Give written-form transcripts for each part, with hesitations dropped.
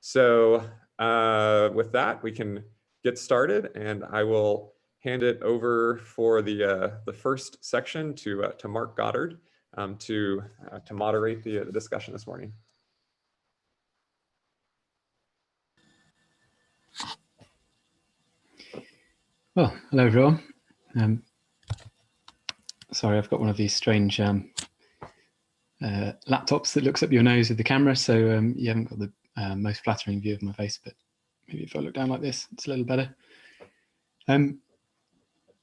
So with that, we can get started, and I will hand it over for the first section to Mark Goddard to moderate the discussion this morning. Well, hello everyone. Sorry, I've got one of these strange laptops that looks up your nose with the camera, so you haven't got the most flattering view of my face, but maybe if I look down like this, it's a little better.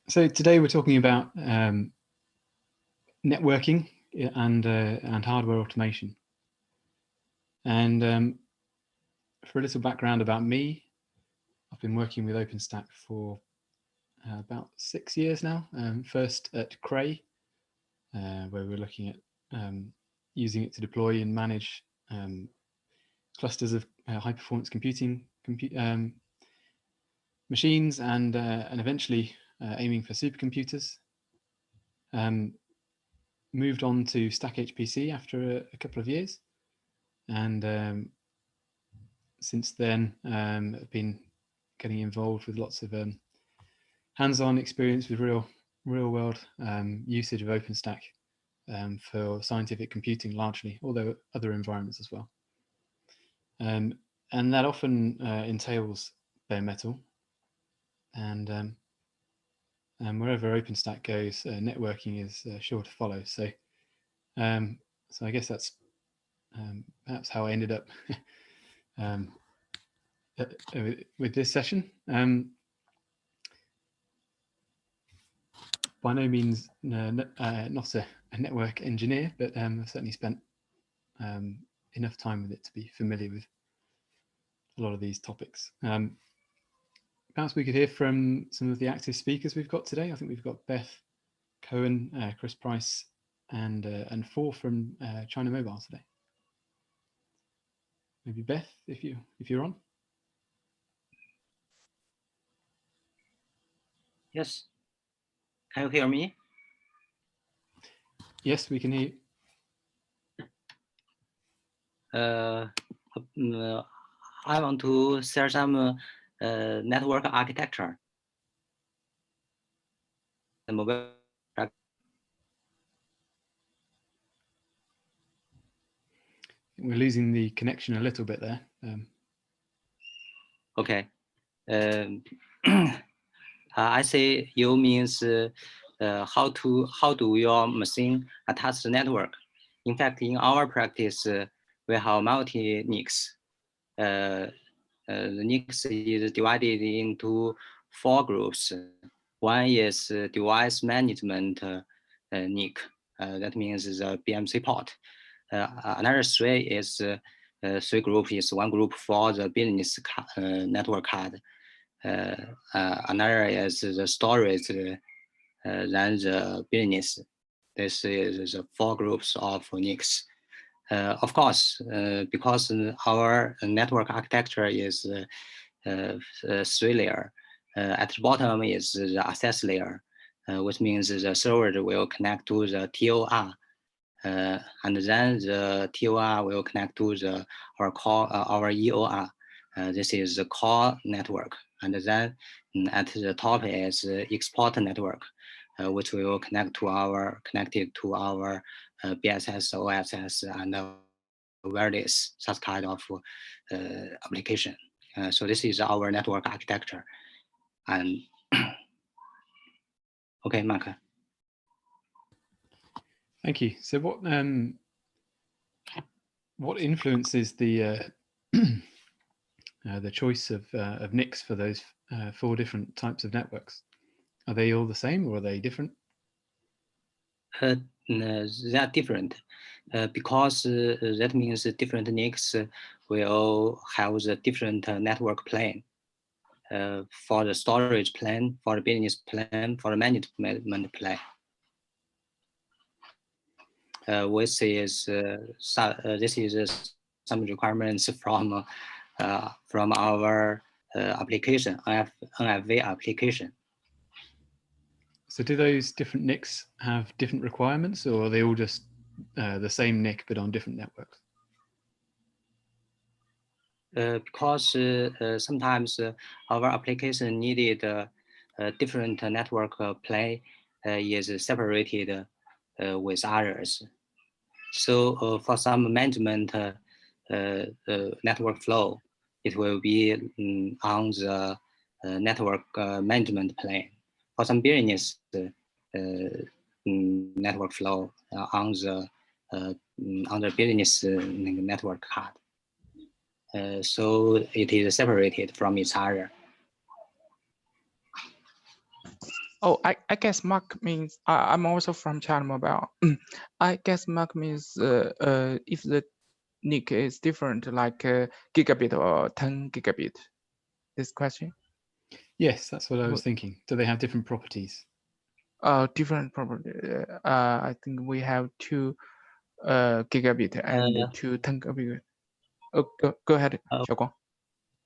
So today we're talking about networking and hardware automation. And for a little background about me, I've been working with OpenStack for about 6 years now. First at Cray, where we're looking at using it to deploy and manage clusters of high-performance computing machines, and eventually aiming for supercomputers. Moved on to Stack HPC after a couple of years, and since then I've been getting involved with lots of hands-on experience with real-world usage of OpenStack for scientific computing largely, although other environments as well. And that often entails bare metal, and wherever OpenStack goes, networking is sure to follow. So, so I guess that's perhaps how I ended up with this session. By no means not a network engineer, but I've certainly spent enough time with it to be familiar with a lot of these topics. Perhaps we could hear from some of the active speakers we've got today. I think we've got Beth Cohen, Chris Price, and 4 from China Mobile today. Maybe Beth, if you're on. Yes. Can you hear me? Yes, we can hear you. I want to share some network architecture. We're losing the connection a little bit there. Okay. I say you means how do your machine attach the network. In fact, in our practice, we have multi NICs. The NICs is divided into 4 groups. One is device management NIC. That means the BMC port. Another 3 is 3 group is 1 group for the business network card. Another is the storage, then the business. This is the 4 groups of NICs. Of course, because our network architecture is 3 layer. At the bottom is the access layer, which means the server will connect to the TOR, and then the TOR will connect to our EOR. This is the core network, and then at the top is export network, which will connected to our BSS, OSS, and wireless such kind of application. So this is our network architecture. And okay, Mark. Thank you. So what influences the the choice of NICs for those 4 different types of networks? Are they all the same, or are they different? They are different because that means different NICs will have the different network plane. For the storage plan, for the business plan, for the management plan. This is some requirements from our application, NFV application. So do those different NICs have different requirements, or are they all just the same NIC but on different networks? because sometimes our application needed different network plane is separated with others. So for some management network flow, it will be on the network management plane. For some business network flow on the business network card. So it is separated from each other. Oh, I guess Mark means I'm also from China Mobile. I guess Mark means if the NIC is different, like gigabit or 10 gigabit. This question? Yes, that's what I was thinking. Do they have different properties? Different property. I think we have 2 gigabit and 2 10 gigabit. Oh, go ahead, Xiaoguang.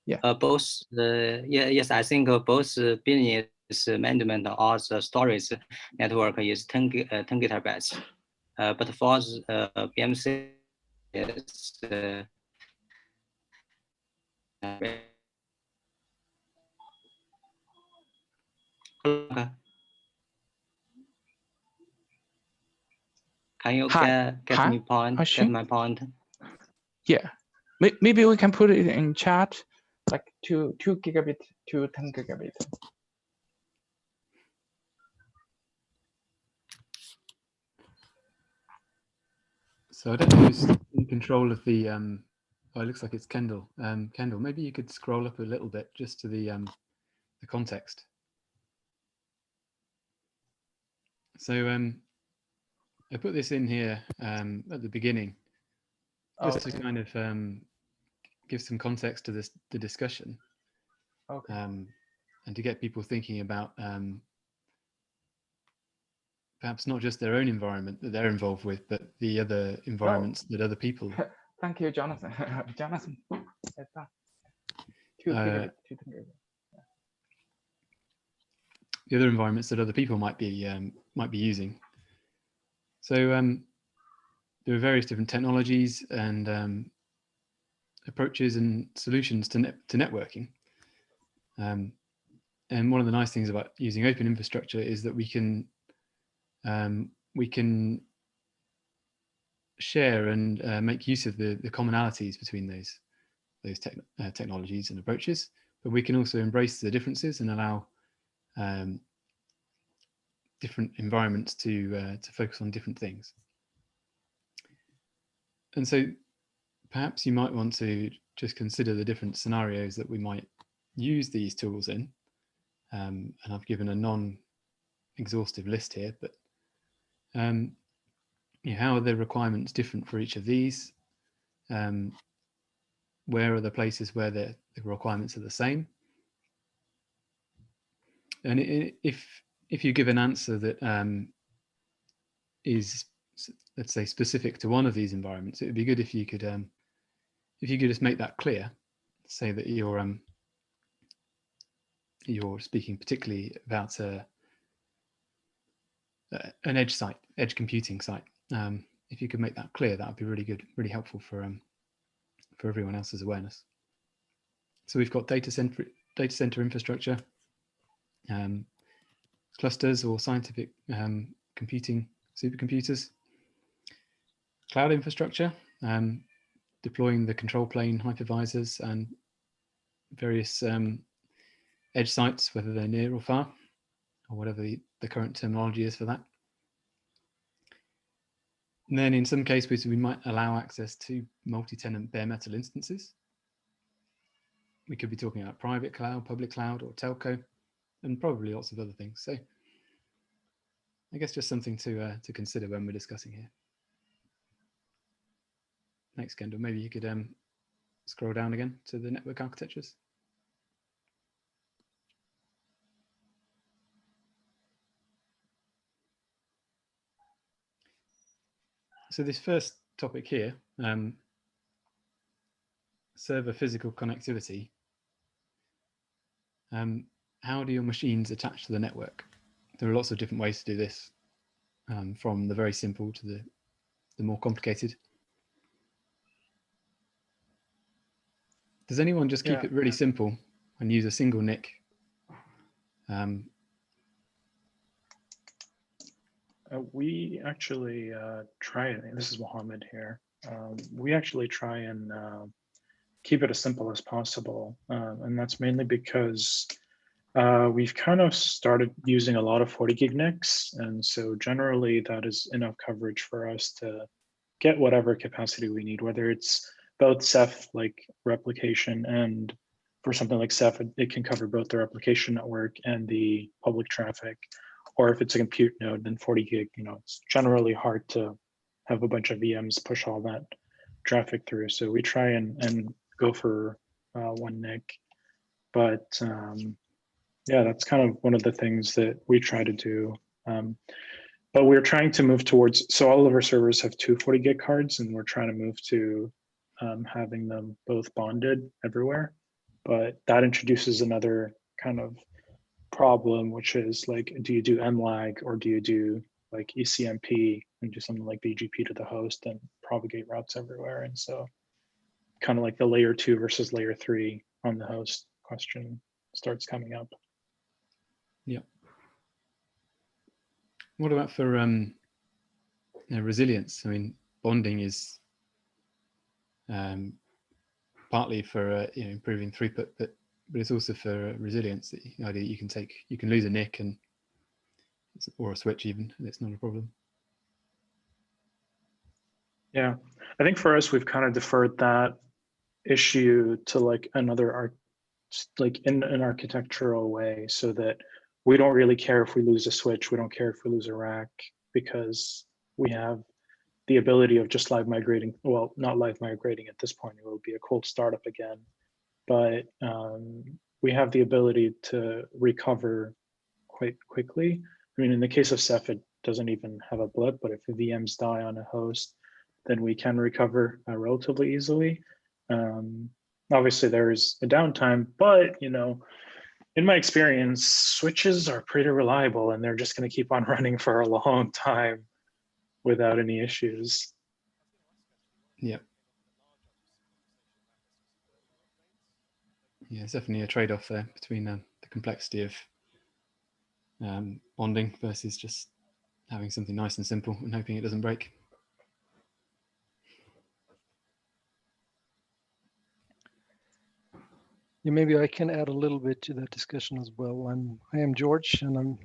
Yeah. Both. Yes, I think both business management or the storage network is 10 gigabytes. But for BMC, it's Can you get me point? Get my point? Yeah, maybe we can put it in chat, like 2 gigabit to 10 gigabit. So I don't know who's in control of the. Oh, it looks like it's Kendall. Kendall, maybe you could scroll up a little bit just to the context. So I put this in here at the beginning, just to kind of give some context to the discussion, and to get people thinking about perhaps not just their own environment that they're involved with, but the other environments that other people. Thank you, Jonathan. Jonathan, the other environments that other people might be using. So there are various different technologies and approaches and solutions to networking. And one of the nice things about using open infrastructure is that we can share and make use of the commonalities between those technologies and approaches, but we can also embrace the differences and allow different environments to focus on different things. And so perhaps you might want to just consider the different scenarios that we might use these tools in. And I've given a non-exhaustive list here, but how are the requirements different for each of these? Where are the places where the requirements are the same? And if you give an answer that is, let's say, specific to one of these environments, it would be good if you could just make that clear. Say that you're speaking particularly about an edge computing site. If you could make that clear, that would be really good, really helpful for everyone else's awareness. So we've got data center infrastructure, clusters or scientific computing supercomputers, cloud infrastructure, deploying the control plane hypervisors and various edge sites, whether they're near or far, or whatever the current terminology is for that. And then in some cases, we might allow access to multi-tenant bare metal instances. We could be talking about private cloud, public cloud, or telco, and probably lots of other things. So I guess just something to consider when we're discussing here. Thanks, Kendall. Maybe you could scroll down again to the network architectures. So this first topic here, server physical connectivity. How do your machines attach to the network? There are lots of different ways to do this, from the very simple to the more complicated. Does anyone just keep Yeah. it really simple and use a single NIC? We actually try, this is Mohammed here. We actually try and keep it as simple as possible. And that's mainly because we've kind of started using a lot of 40 gig NICs. And so generally that is enough coverage for us to get whatever capacity we need, whether it's both Ceph like replication, and for something like Ceph, it can cover both the replication network and the public traffic. Or if it's a compute node, then 40 gig, it's generally hard to have a bunch of VMs push all that traffic through. So we try and go for one NIC. But yeah, that's kind of one of the things that we try to do. But we're trying to move towards, so all of our servers have two 40 gig cards, and we're trying to move to having them both bonded everywhere. But that introduces another kind of problem, which is like, do you do MLAG or do you do like ECMP and do something like BGP to the host and propagate routes everywhere? And so kind of like the layer 2 versus layer 3 on the host question starts coming up. Yeah. What about for resilience? I mean, bonding is partly for improving throughput, but it's also for resilience. The idea that you can lose a NIC or a switch even, and it's not a problem. Yeah, I think for us, we've kind of deferred that issue to like another like in an architectural way, so that we don't really care if we lose a switch, we don't care if we lose a rack, because we have the ability of just live migrating. Well, not live migrating at this point, it will be a cold startup again, but we have the ability to recover quite quickly. I mean, in the case of Ceph, it doesn't even have a blip, but if the VMs die on a host, then we can recover relatively easily. Obviously, there's a downtime, but in my experience, switches are pretty reliable, and they're just going to keep on running for a long time without any issues. Yeah. Yeah, it's definitely a trade-off there between the complexity of bonding versus just having something nice and simple and hoping it doesn't break. Yeah, maybe I can add a little bit to that discussion as well. I am George, and I'm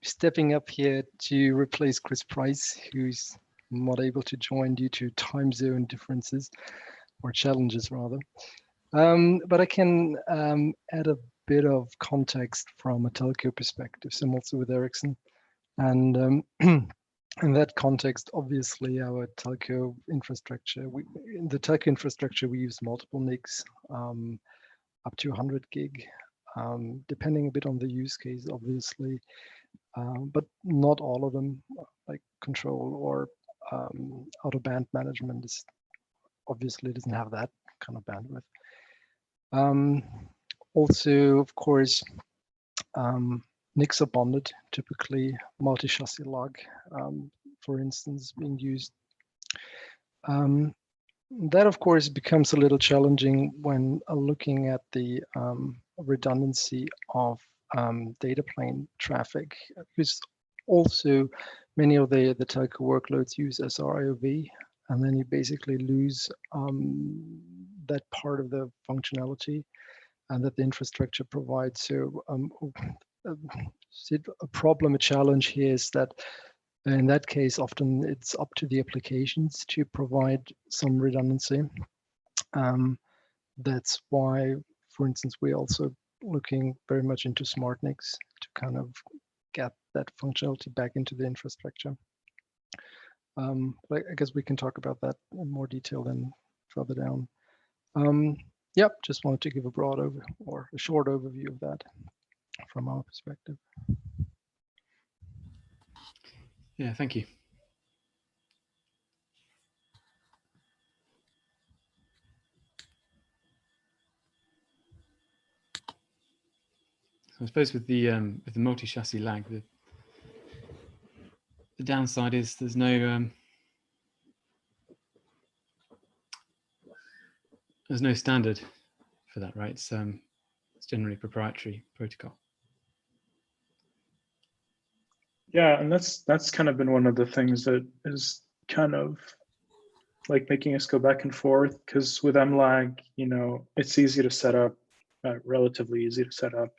stepping up here to replace Chris Price, who's not able to join due to time zone differences or challenges rather. But I can add a bit of context from a telco perspective, so I'm also with Ericsson. And in that context, obviously our telco infrastructure, in the telco infrastructure, we use multiple NICs, up to 100 gig, depending a bit on the use case, obviously, but not all of them, like control or out-of-band management is obviously doesn't have that kind of bandwidth. Also, of course, NICs are bonded, typically multi-chassis log, for instance, being used. That, of course, becomes a little challenging when looking at the redundancy of data plane traffic, because also many of the telco workloads use SR-IOV, and then you basically lose that part of the functionality and that the infrastructure provides. So a problem, a challenge here is that in that case, often it's up to the applications to provide some redundancy. That's why, for instance, we're also looking very much into smart NICs to kind of get that functionality back into the infrastructure. But I guess we can talk about that in more detail then further down. Yep, just wanted to give a broad or a short overview of that from our perspective. Yeah, thank you. I suppose with the multi-chassis lag, the downside is there's no standard for that, right? It's generally proprietary protocol. Yeah, and that's kind of been one of the things that is kind of like making us go back and forth, because with MLAG, you know, it's easy to set up, relatively easy to set up.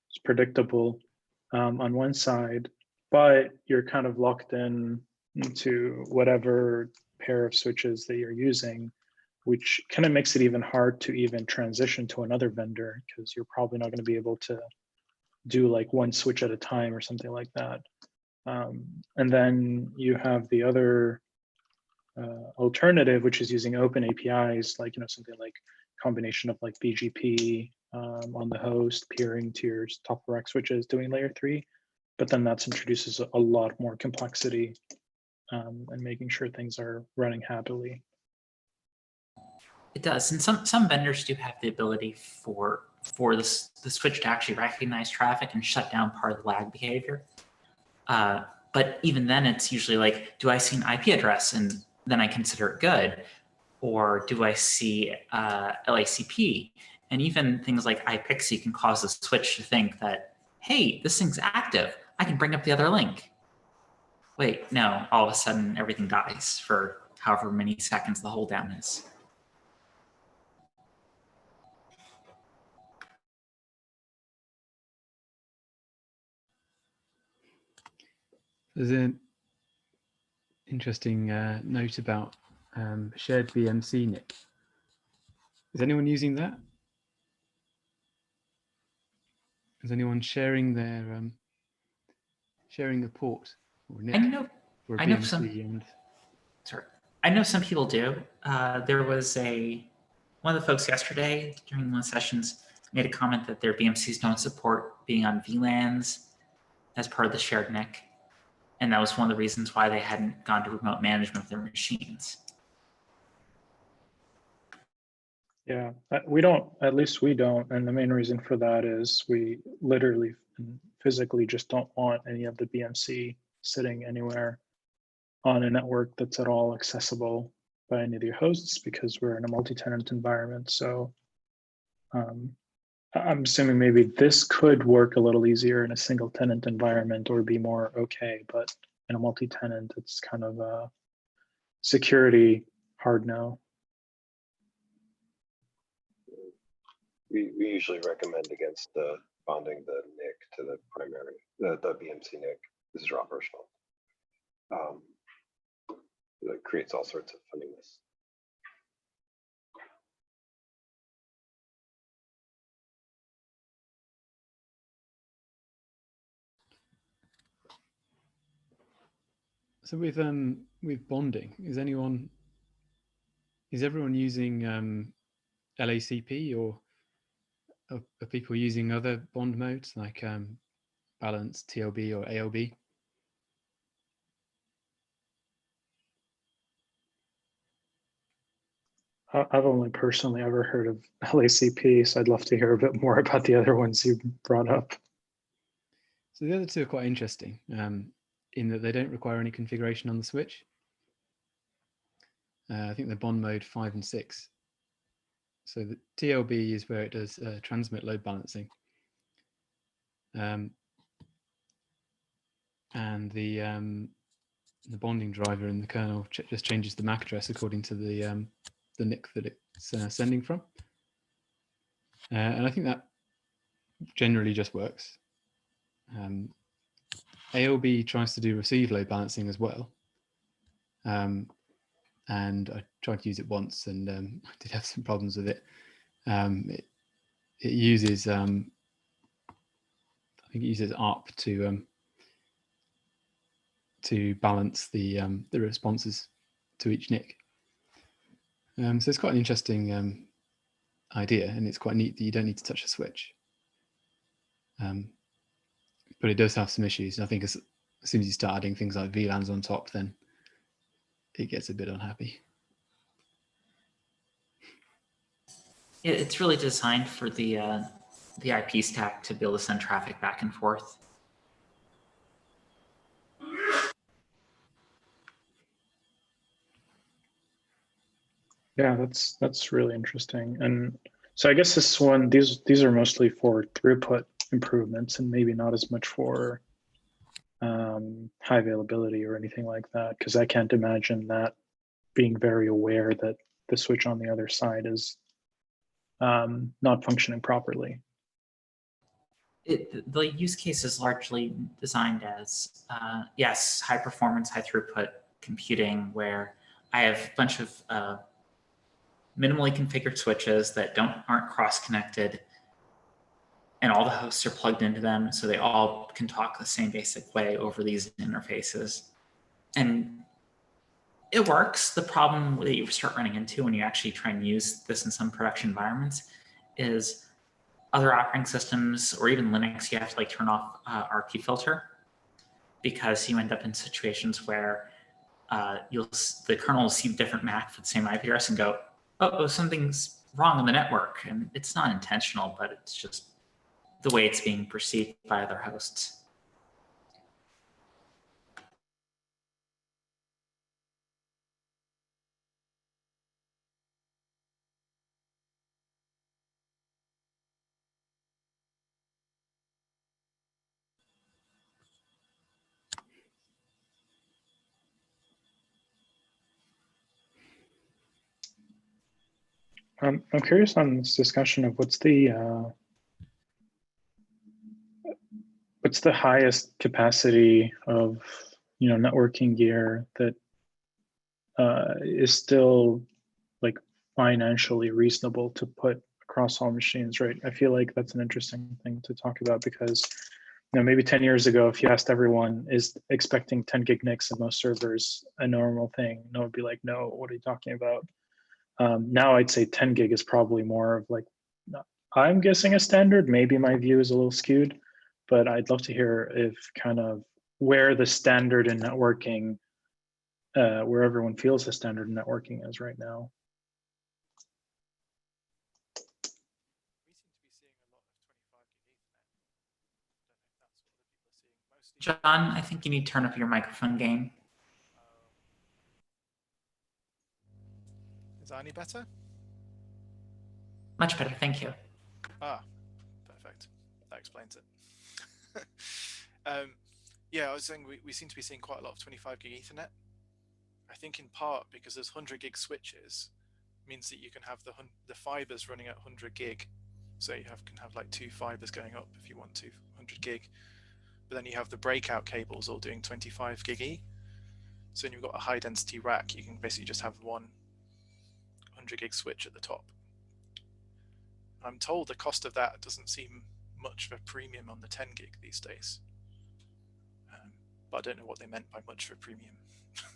It's predictable on one side, but you're kind of locked in into whatever pair of switches that you're using, which kind of makes it even hard to even transition to another vendor, because you're probably not going to be able to do like one switch at a time or something like that. And then you have the other alternative, which is using open APIs, like, you know, something like combination of like BGP on the host, peering to your top of rack switches, doing layer 3. But then that introduces a lot more complexity and making sure things are running happily. It does, and some vendors do have the ability for the switch to actually recognize traffic and shut down part of the lag behavior. But even then, it's usually like, do I see an IP address and then I consider it good, or do I see LACP? And even things like iPixie can cause the switch to think that, hey, this thing's active. I can bring up the other link. Wait, no, all of a sudden everything dies for however many seconds the hold down is. There's an interesting note about shared BMC, Nick. Is anyone using that? Is anyone sharing their sharing a port or NIC for a BMC? And sorry, I know some people do. There was one of the folks yesterday during one of the sessions made a comment that their BMCs don't support being on VLANs as part of the shared NIC. And that was one of the reasons why they hadn't gone to remote management of their machines. Yeah, we don't, at least we don't. And the main reason for that is we literally physically just don't want any of the BMC sitting anywhere on a network that's at all accessible by any of your hosts, because we're in a multi-tenant environment. So I'm assuming maybe this could work a little easier in a single tenant environment or be more okay, but in a multi-tenant, it's kind of a security hard no. We usually recommend against bonding the NIC to the primary, the BMC NIC. This is raw personal. It creates all sorts of funniness. so with bonding, is everyone using LACP, or are people using other bond modes like balance, TLB, or ALB? I've only personally ever heard of LACP, so I'd love to hear a bit more about the other ones you brought up. So the other two are quite interesting in that they don't require any configuration on the switch. I think they're bond mode 5 and 6. So the TLB is where it does transmit load balancing. And the bonding driver in the kernel just changes the MAC address according to the NIC that it's sending from. And I think that generally just works. ALB tries to do receive load balancing as well. And I tried to use it once and I did have some problems with it. It uses, I think it uses ARP to balance the responses to each NIC. So it's quite an interesting idea, and it's quite neat that you don't need to touch a switch. But it does have some issues. And I think as soon as you start adding things like VLANs on top, then it gets a bit unhappy. It's really designed for the IP stack to be able to send traffic back and forth. Yeah, that's really interesting. And So I guess this one, these are mostly for throughput improvements and maybe not as much for high availability or anything like that, because I can't imagine that being very aware that the switch on the other side is not functioning properly. The use case is largely designed as, yes, high performance, high throughput computing, where I have a bunch of minimally configured switches that aren't cross-connected, and all the hosts are plugged into them, so they all can talk the same basic way over these interfaces. And it works. The problem that you start running into when you actually try and use this in some production environments is other operating systems, or even Linux, you have to like turn off RQ filter, because you end up in situations where the kernel will see different MAC for the same IP address and go, oh, something's wrong in the network. And it's not intentional, but it's just the way it's being perceived by other hosts. I'm curious on this discussion of what's the highest capacity of networking gear that is still like financially reasonable to put across all machines, right? I feel like that's an interesting thing to talk about, because maybe 10 years ago, if you asked everyone, is expecting 10 gig NICs in most servers a normal thing? No, it'd be like, no, what are you talking about? Now I'd say 10 gig is probably more of like, I'm guessing a standard. Maybe my view is a little skewed, but I'd love to hear if kind of where the standard in networking, where everyone feels the standard in networking is right now. John, I think you need to turn up your microphone gain. Is that any better? Much better, thank you. Ah, perfect. That explains it. Yeah, I was saying we seem to be seeing quite a lot of 25 gig Ethernet. I think in part because there's 100 gig switches, means that you can have the fibers running at 100 gig. So you can have like 2 fibers going up if you want to, 100 gig. But then you have the breakout cables all doing 25 gig E. So when you've got a high density rack, you can basically just have one 100 gig switch at the top. I'm told the cost of that doesn't seem much of a premium on the 10 gig these days. But I don't know what they meant by much of a premium. I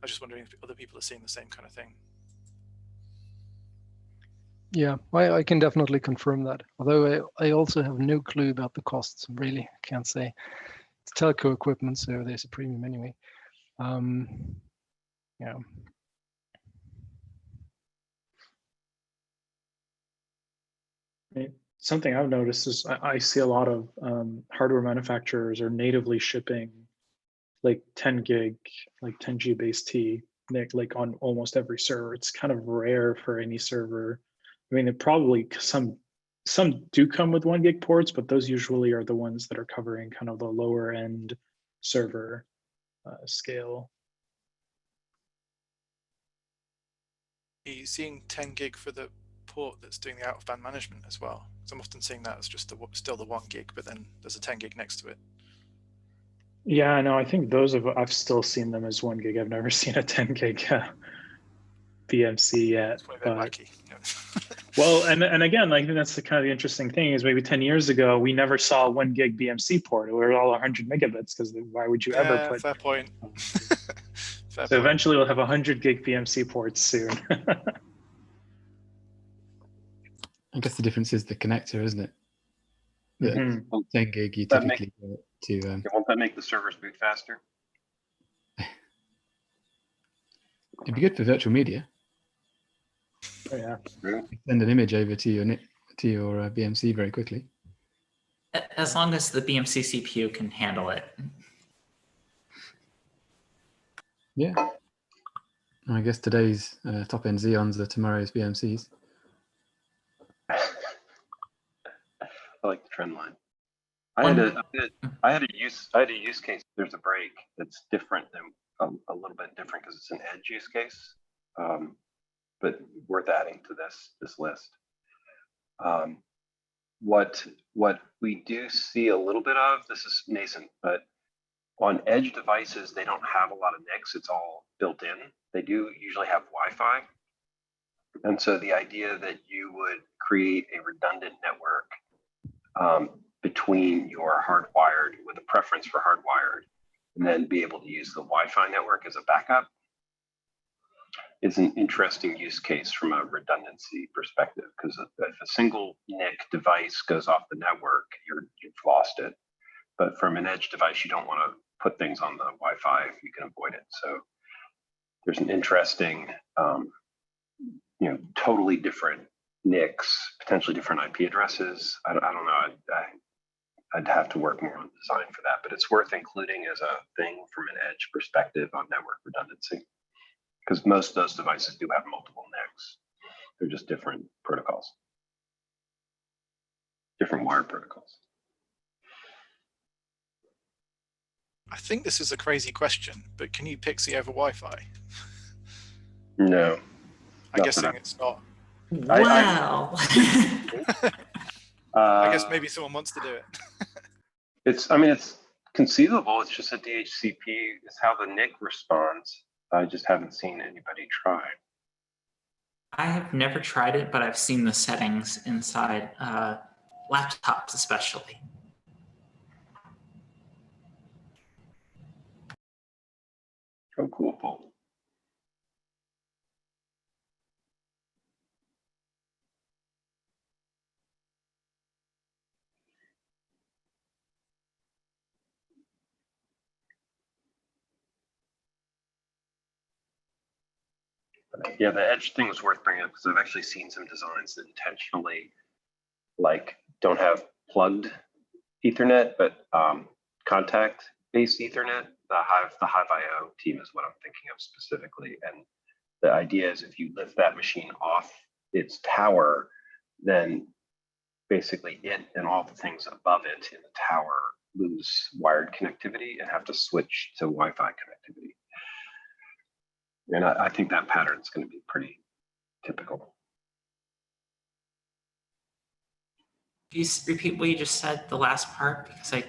was just wondering if other people are seeing the same kind of thing. Yeah, I can definitely confirm that. Although I also have no clue about the costs, really. I can't say. It's telco equipment, so there's a premium anyway. Yeah. Something I've noticed is I see a lot of hardware manufacturers are natively shipping like 10 gig, like 10G base T, like on almost every server. It's kind of rare for any server. I mean, it probably some do come with 1 gig ports, but those usually are the ones that are covering kind of the lower end server scale. Are you seeing 10 gig for the port that's doing the out of band management as well? Because I'm often seeing that as just still the 1 gig, but then there's a 10 gig next to it. Yeah, no, I think I've still seen them as 1 gig. I've never seen a 10 gig BMC yet. But, well, and again, like that's the kind of the interesting thing is maybe 10 years ago we never saw a 1 gig BMC port. We were all 100 megabits because why would you ever put? Fair point. Fair so point. Eventually we'll have 100 gig BMC ports soon. I guess the difference is the connector, isn't it? The 10 gig you typically go to. Won't that make the servers boot faster? It'd be good for virtual media. Oh yeah. Send an image over to your BMC very quickly. As long as the BMC CPU can handle it. Yeah. I guess today's top-end Xeons are tomorrow's BMCs. I like the trend line. I had a use case. There's a break that's different than a little bit different because it's an edge use case, but worth adding to this list. What we do see a little bit of, this is nascent, but on edge devices, they don't have a lot of NICs. It's all built in. They do usually have Wi-Fi. And so the idea that you would create a redundant network between your hardwired with a preference for hardwired, and then be able to use the Wi-Fi network as a backup is an interesting use case from a redundancy perspective, because if a single NIC device goes off the network, you've lost it. But from an edge device, you don't want to put things on the Wi-Fi if you can avoid it. So there's an interesting, totally different NICs, potentially different IP addresses. I don't know. I'd have to work more on design for that, but it's worth including as a thing from an edge perspective on network redundancy, because most of those devices do have multiple NICs. They're just different protocols, different wired protocols. I think this is a crazy question, but can you Pixie over Wi-Fi? No. I'm guessing it's not. Wow. I guess maybe someone wants to do it. It's conceivable. It's just a DHCP is how the NIC responds. I just haven't seen anybody try. I have never tried it, but I've seen the settings inside laptops, especially. Oh, cool, Paul. Yeah, the edge thing was worth bringing up because I've actually seen some designs that intentionally don't have plugged Ethernet, but contact-based Ethernet. The Hive.io team is what I'm thinking of specifically. And the idea is if you lift that machine off its tower, then basically it and all the things above it in the tower lose wired connectivity and have to switch to Wi-Fi connectivity. And I think that pattern is going to be pretty typical. Can you repeat what you just said, the last part? Because I'm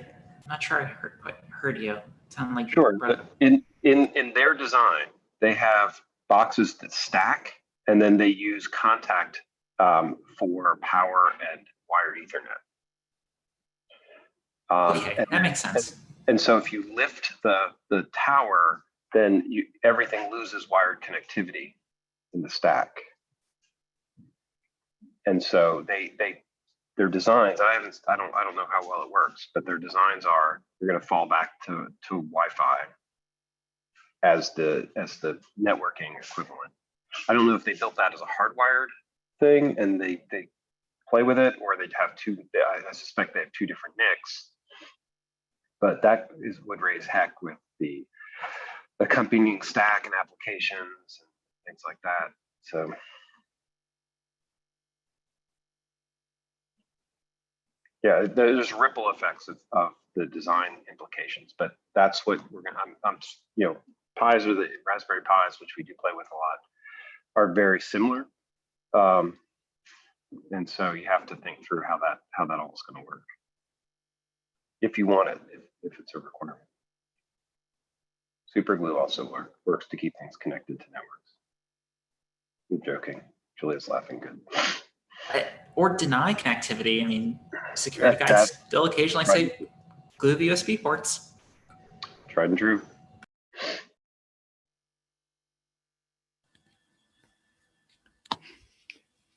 not sure I heard you. It sounded like sure. But in their design, they have boxes that stack, and then they use contact for power and wired Ethernet. Okay, that makes sense. And so if you lift the tower, then everything loses wired connectivity in the stack. And so their designs, I don't know how well it works, but their designs are you're going to fall back to Wi-Fi as the networking equivalent. I don't know if they built that as a hardwired thing and they play with it, or they'd have I suspect they have two different NICs. But that would raise heck with the accompanying stack and applications and things like that. So yeah, there's ripple effects of the design implications, but that's what we're gonna. Pis or the Raspberry Pis, which we do play with a lot, are very similar, and so you have to think through how that all is going to work if you want it, if it's a requirement. Superglue also works to keep things connected to networks. I'm joking. Julia's laughing good. Or deny connectivity. I mean, security guys still occasionally say glue the USB ports. Tried and true.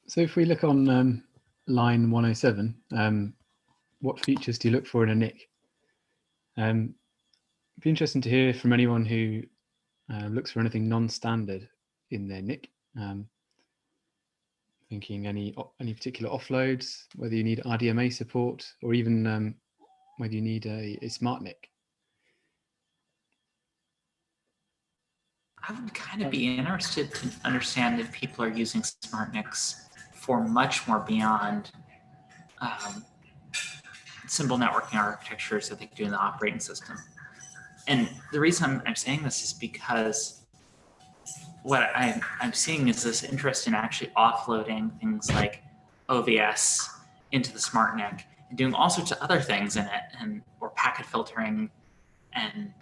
So if we look on line 107, what features do you look for in a NIC? It'd be interesting to hear from anyone who looks for anything non-standard in their NIC. Thinking any particular offloads, whether you need RDMA support, or even whether you need a smart NIC. I would kind of be interested to understand if people are using SmartNICs for much more beyond simple networking architectures that they do in the operating system. And the reason I'm saying this is because what I'm seeing is this interest in actually offloading things like OVS into the SmartNIC and doing all sorts of other things in it, or packet filtering. And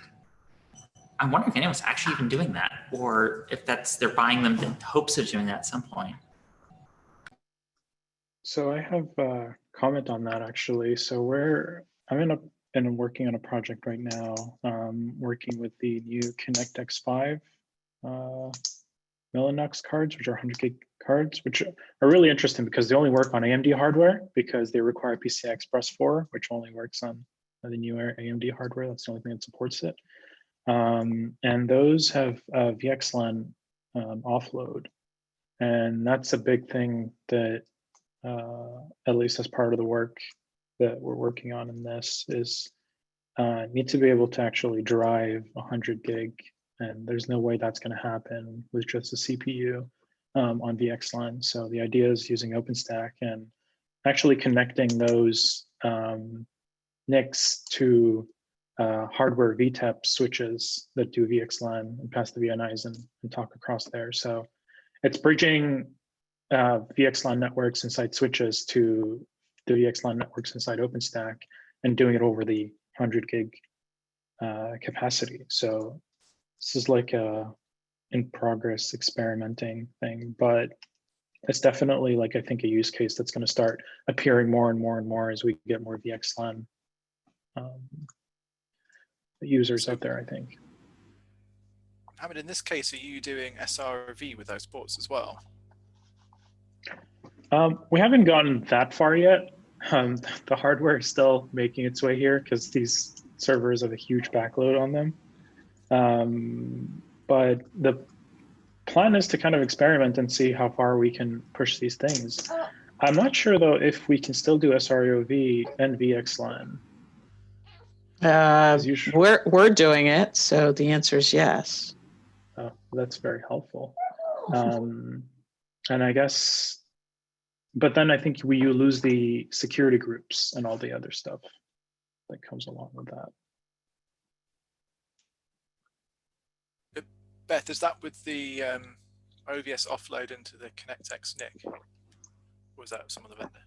I'm wondering if anyone's actually even doing that, or if they're buying them in hopes of doing that at some point. So I have a comment on that actually. So I'm working on a project right now, working with the new Connect X5 Millinux cards, which are 100 gig cards, which are really interesting because they only work on AMD hardware because they require PCI Express 4, which only works on the newer AMD hardware. That's the only thing that supports it. And those have VXLAN offload. And that's a big thing that, at least as part of the work that we're working on in this, is need to be able to actually drive 100 gig. And there's no way that's going to happen with just a CPU on VXLAN. So the idea is using OpenStack and actually connecting those NICs to hardware VTEP switches that do VXLAN and pass the VNIs and talk across there. So it's bridging VXLAN networks inside switches to the VXLAN networks inside OpenStack and doing it over the 100 gig capacity. So this is like a in progress experimenting thing, but it's definitely like, I think, a use case that's going to start appearing more and more and more as we get more VXLAN users out there, I think. Mohammed, in this case, are you doing SRV with those ports as well? We haven't gotten that far yet. The hardware is still making its way here because these servers have a huge backload on them. But the plan is to kind of experiment and see how far we can push these things. I'm not sure though if we can still do SROV and VXLAN. We're doing it, so the answer is yes. Oh, that's very helpful. And I guess, but then I think you lose the security groups and all the other stuff that comes along with that. Beth, is that with the OVS offload into the ConnectX NIC? Or was that some other vendor?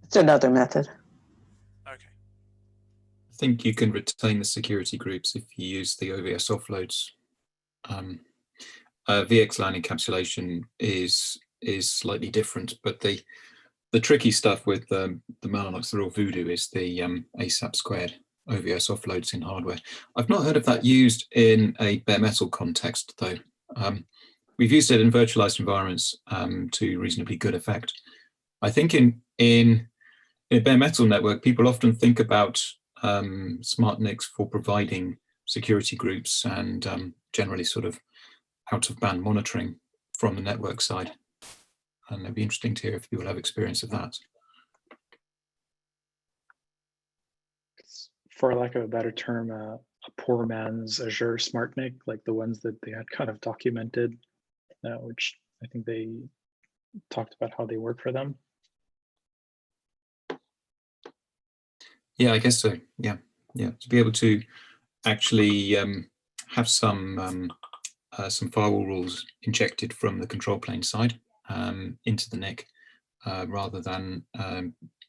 It's another method. Okay. I think you can retain the security groups if you use the OVS offloads. VXLAN encapsulation is slightly different, but the tricky stuff with the Mellanox, the real voodoo, is the ASAP squared OVS offloads in hardware. I've not heard of that used in a bare metal context, though. We've used it in virtualized environments to reasonably good effect. I think in a bare metal network, people often think about SmartNICs for providing security groups and generally sort of out-of-band monitoring from the network side. And it'd be interesting to hear if people have experience of that. For lack of a better term, a poor man's Azure SmartNIC, like the ones that they had kind of documented, which I think they talked about how they work for them. Yeah, I guess so. Yeah, to be able to actually have some firewall rules injected from the control plane side into the NIC, rather than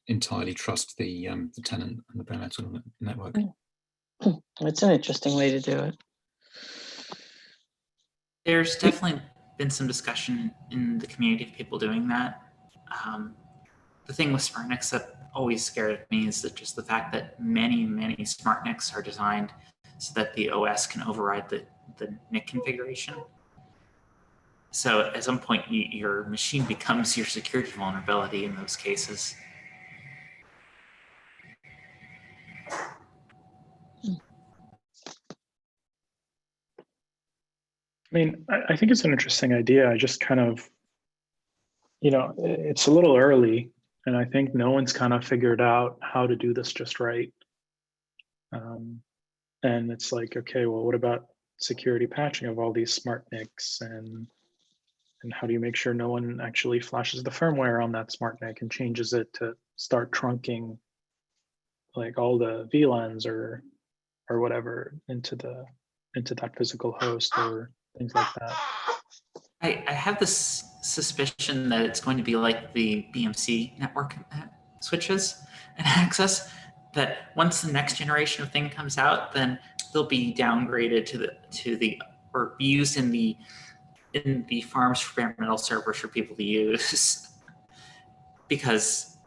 entirely trust the tenant and the bare metal network. It's an interesting way to do it. There's definitely been some discussion in the community of people doing that. The thing with SmartNICs that always scared me is that just the fact that many SmartNICs are designed so that the OS can override the NIC configuration. So at some point, your machine becomes your security vulnerability in those cases. I mean, I think it's an interesting idea. I just kind of, it's a little early, and I think no one's kind of figured out how to do this just right. And it's like, okay, well, what about security patching of all these smart NICs, and how do you make sure no one actually flashes the firmware on that smart NIC and changes it to start trunking like all the VLANs or whatever into that physical host or things like that. I have this suspicion that it's going to be like the BMC network switches and access, that once the next generation of thing comes out, then they'll be downgraded to the or be used in the farms for bare metal servers for people to use, because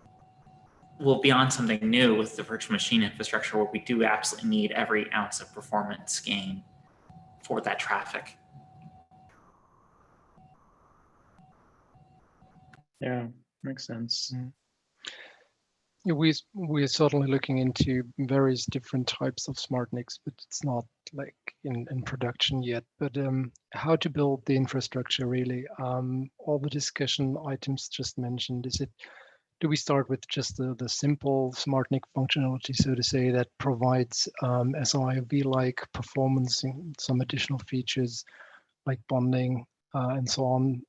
we'll be on something new with the virtual machine infrastructure where we do absolutely need every ounce of performance gain for that traffic. Yeah, makes sense. Yeah, we're certainly looking into various different types of smart NICs, but it's not like in production yet. But how to build the infrastructure really? All the discussion items just mentioned, do we start with just the simple smart NIC functionality, so to say, that provides SIOV-like performance and some additional features like bonding and so on?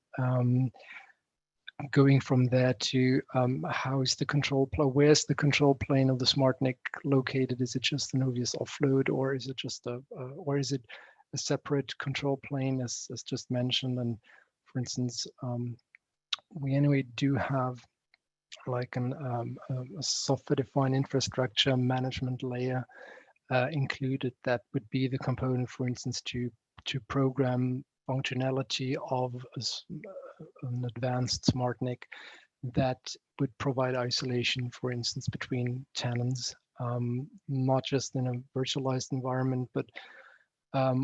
Going from there to how is the control plane? Where's the control plane of the smart NIC located? Is it just an obvious offload, or is it just or is it a separate control plane, as just mentioned? And for instance, we anyway do have like a software-defined infrastructure management layer included that would be the component, for instance, to program functionality of an advanced smart NIC that would provide isolation, for instance, between tenants, not just in a virtualized environment, but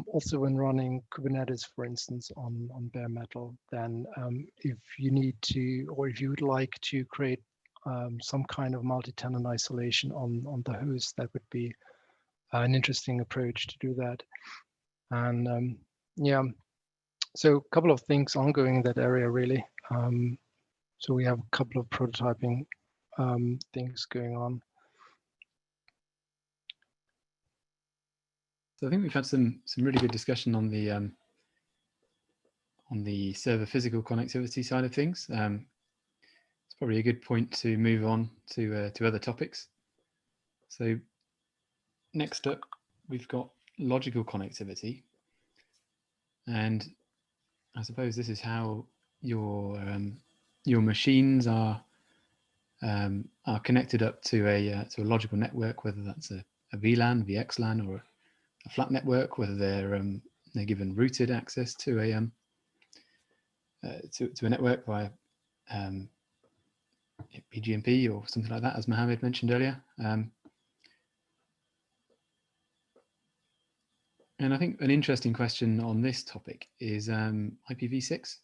also when running Kubernetes, for instance, on bare metal. Then if you need to, or if you would like to create some kind of multi-tenant isolation on the host, that would be an interesting approach to do that. And yeah, so a couple of things ongoing in that area, really. So we have a couple of prototyping things going on. So I think we've had some really good discussion on the server physical connectivity side of things. It's probably a good point to move on to other topics. So next up, we've got logical connectivity, and I suppose this is how your machines are connected up to a logical network, whether that's a VLAN, VXLAN, or a flat network, whether they're given routed access to a network via PGMP or something like that, as Mohammed mentioned earlier. And I think an interesting question on this topic is IPv6.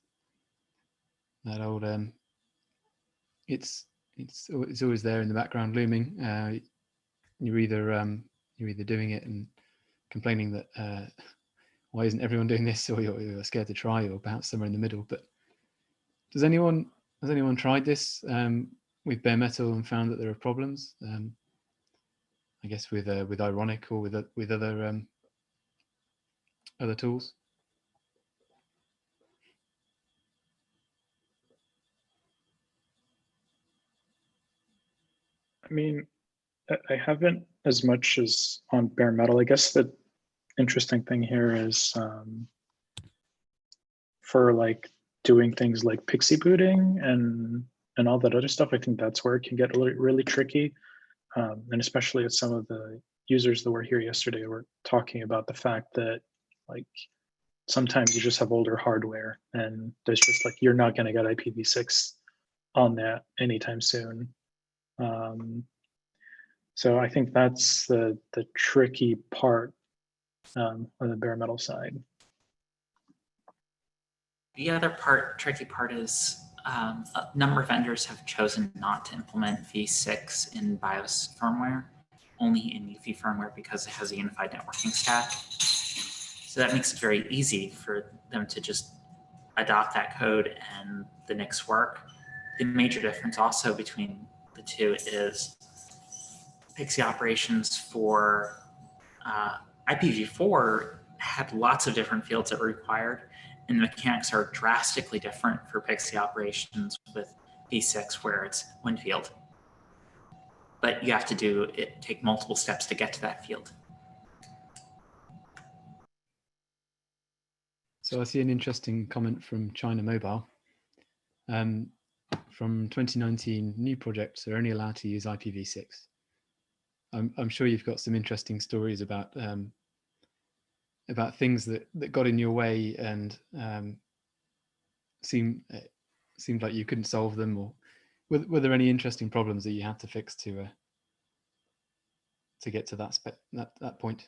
That old, it's always there in the background looming. You're either doing it and complaining that why isn't everyone doing this, or you're scared to try, or perhaps somewhere in the middle. But has anyone tried this with bare metal and found that there are problems? I guess with Ironic or with other tools. I mean, I haven't as much as on bare metal. I guess the interesting thing here is for like doing things like Pixie booting and all that other stuff. I think that's where it can get really tricky, and especially as some of the users that were here yesterday were talking about the fact that like sometimes you just have older hardware and there's just like you're not going to get IPv6 on that anytime soon. So I think that's the tricky part on the bare metal side. The other tricky part is a number of vendors have chosen not to implement v6 in BIOS firmware, only in UEFI firmware, because it has a unified networking stack. So that makes it very easy for them to just adopt that code and the NICs work. The major difference also between the two is Pixie operations for IPv4 had lots of different fields that were required, and the mechanics are drastically different for Pixie operations with v6, where it's one field. But you have to take multiple steps to get to that field. So I see an interesting comment from China Mobile. From 2019, new projects are only allowed to use IPv6. I'm sure you've got some interesting stories about things that got in your way and seemed like you couldn't solve them, or were there any interesting problems that you had to fix to get to that point?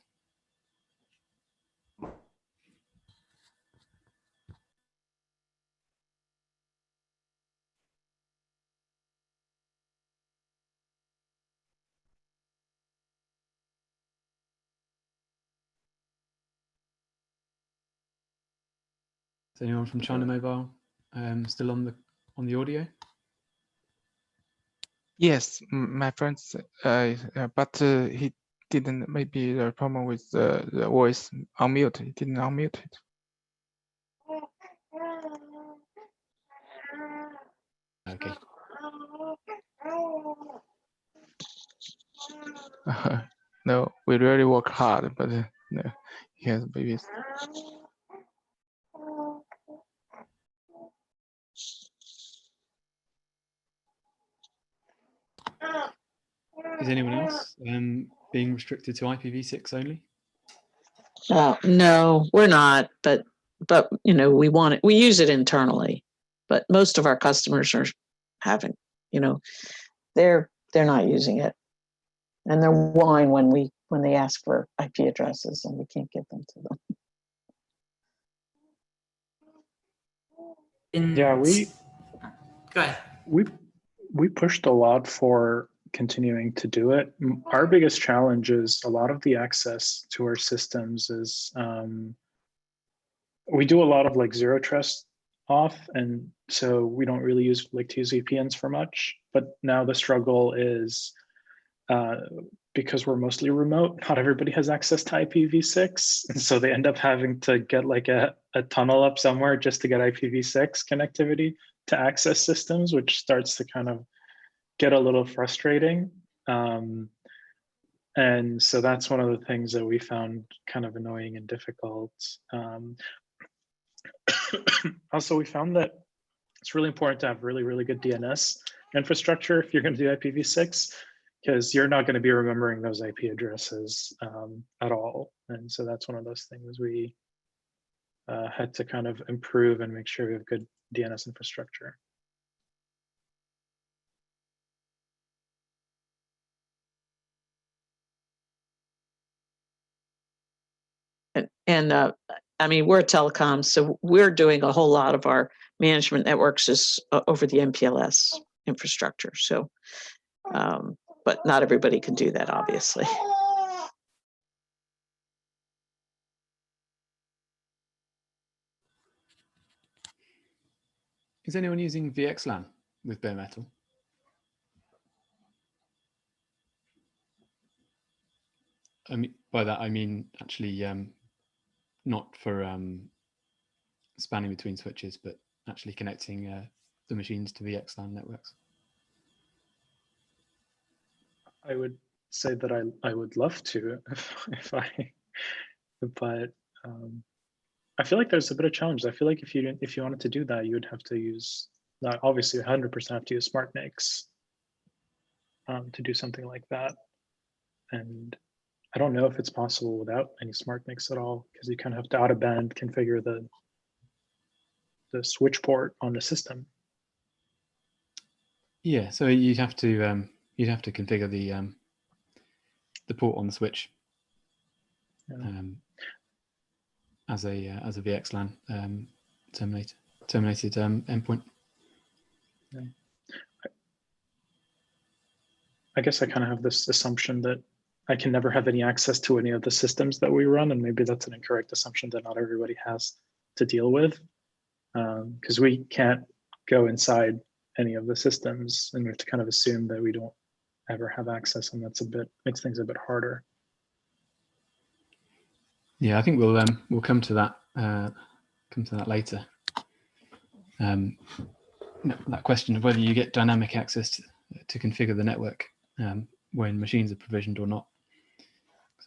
Is anyone from China Mobile still on the audio? Yes, my friend, but he didn't. Maybe the problem with the voice unmute. He didn't unmute it. Okay. No, we really work hard, but no, he has babies. Is anyone else being restricted to IPv6 only? No, we're not, but you know, we use it internally, but most of our customers are having, you know, they're not using it, and they're whine when they ask for IP addresses and we can't get them to them. Yeah, Go ahead. We pushed a lot for continuing to do it. Our biggest challenge is a lot of the access to our systems is we do a lot of like zero trust off, and so we don't really use to use VPNs for much. But now the struggle is because we're mostly remote, not everybody has access to IPv6, and so they end up having to get like a tunnel up somewhere just to get IPv6 connectivity to access systems, which starts to kind of get a little frustrating. And so that's one of the things that we found kind of annoying and difficult. Also, we found that it's really important to have really, really good DNS infrastructure if you're going to do IPv6, because you're not going to be remembering those IP addresses at all. And so that's one of those things we had to kind of improve and make sure we have good DNS infrastructure. And I mean, we're telecom, so we're doing a whole lot of our management networks is over the MPLS infrastructure. So, but not everybody can do that, obviously. Is anyone using VXLAN with bare metal? I mean, by that I mean actually not for spanning between switches, but actually connecting the machines to VXLAN networks. I would say that I would love to but I feel like there's a bit of challenge. I feel like if you wanted to do that, you would have to use, obviously 100% have to use smart NICs to do something like that. And I don't know if it's possible without any smart NICs at all, because you kind of have to out of band configure the switch port on the system. Yeah, so you'd have to configure the port on the switch as a VXLAN terminated endpoint. Yeah. I guess I kind of have this assumption that I can never have any access to any of the systems that we run, and maybe that's an incorrect assumption that not everybody has to deal with, because we can't go inside any of the systems, and we have to kind of assume that we don't ever have access, and that's makes things a bit harder. Yeah, I think we'll come to that later. That question of whether you get dynamic access to configure the network when machines are provisioned or not.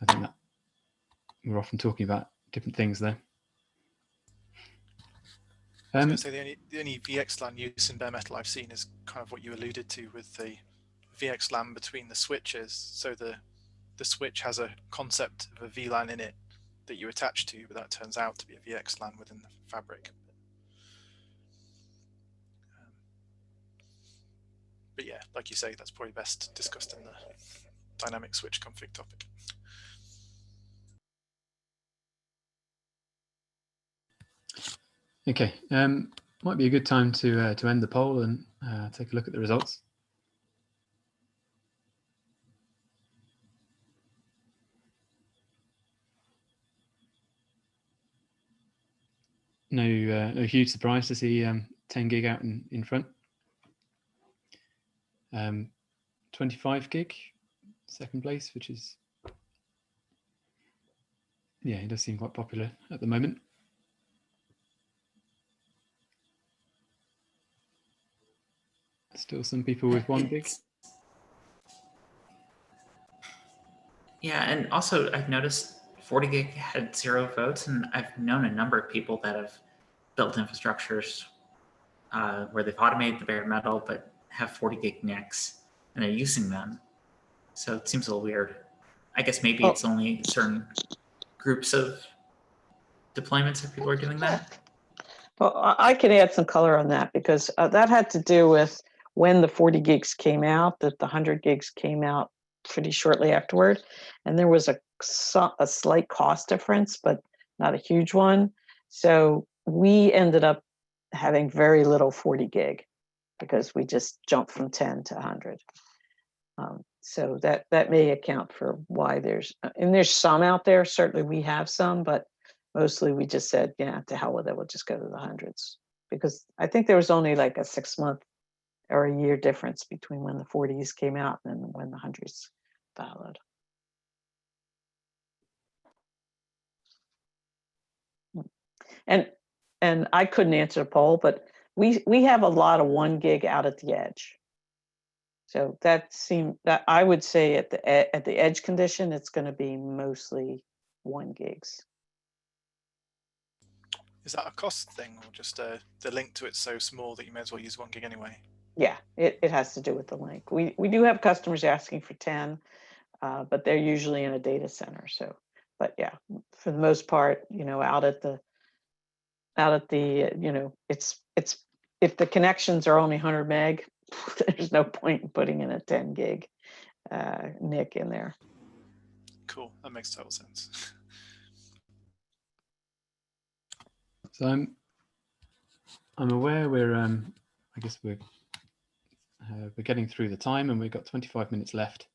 I think that we're often talking about different things there. I was going to say the only VXLAN use in bare metal I've seen is kind of what you alluded to with the VXLAN between the switches. So the switch has a concept of a VLAN in it that you attach to, but that turns out to be a VXLAN within the fabric. But yeah, like you say, that's probably best discussed in the dynamic switch config topic. Okay, might be a good time to end the poll and take a look at the results. No huge surprise to see 10 gig out in front. 25 gig, second place, which is, yeah, it does seem quite popular at the moment. Still some people with 1 gig. Yeah, and also I've noticed 40 gig had 0 votes, and I've known a number of people that have built infrastructures where they've automated the bare metal but have 40 gig NICs and they're using them. So it seems a little weird. I guess maybe it's only certain groups of deployments that people are doing that. Well, I can add some color on that because that had to do with when the 40 gigs came out, that the 100 gigs came out pretty shortly afterward. And there was a slight cost difference, but not a huge one. So we ended up having very little 40 gig because we just jumped from 10 to 100. So that may account for why there's some out there. Certainly we have some, but mostly we just said, yeah, to hell with it. We'll just go to the hundreds because I think there was only like a 6 month or a year difference between when the 40s came out and when the hundreds followed. And I couldn't answer the poll, but we have a lot of 1 gig out at the edge. So that I would say at the edge condition, it's going to be mostly 1 gigs. Is that a cost thing or just the link to it's so small that you may as well use 1 gig anyway? Yeah, it has to do with the link. We do have customers asking for 10, but they're usually in a data center. So, but yeah, for the most part, out at the it's if the connections are only 100 meg, there's no point in putting in a 10 gig NIC in there. Cool, that makes total sense. So I'm aware we're getting through the time, and we've got 25 minutes left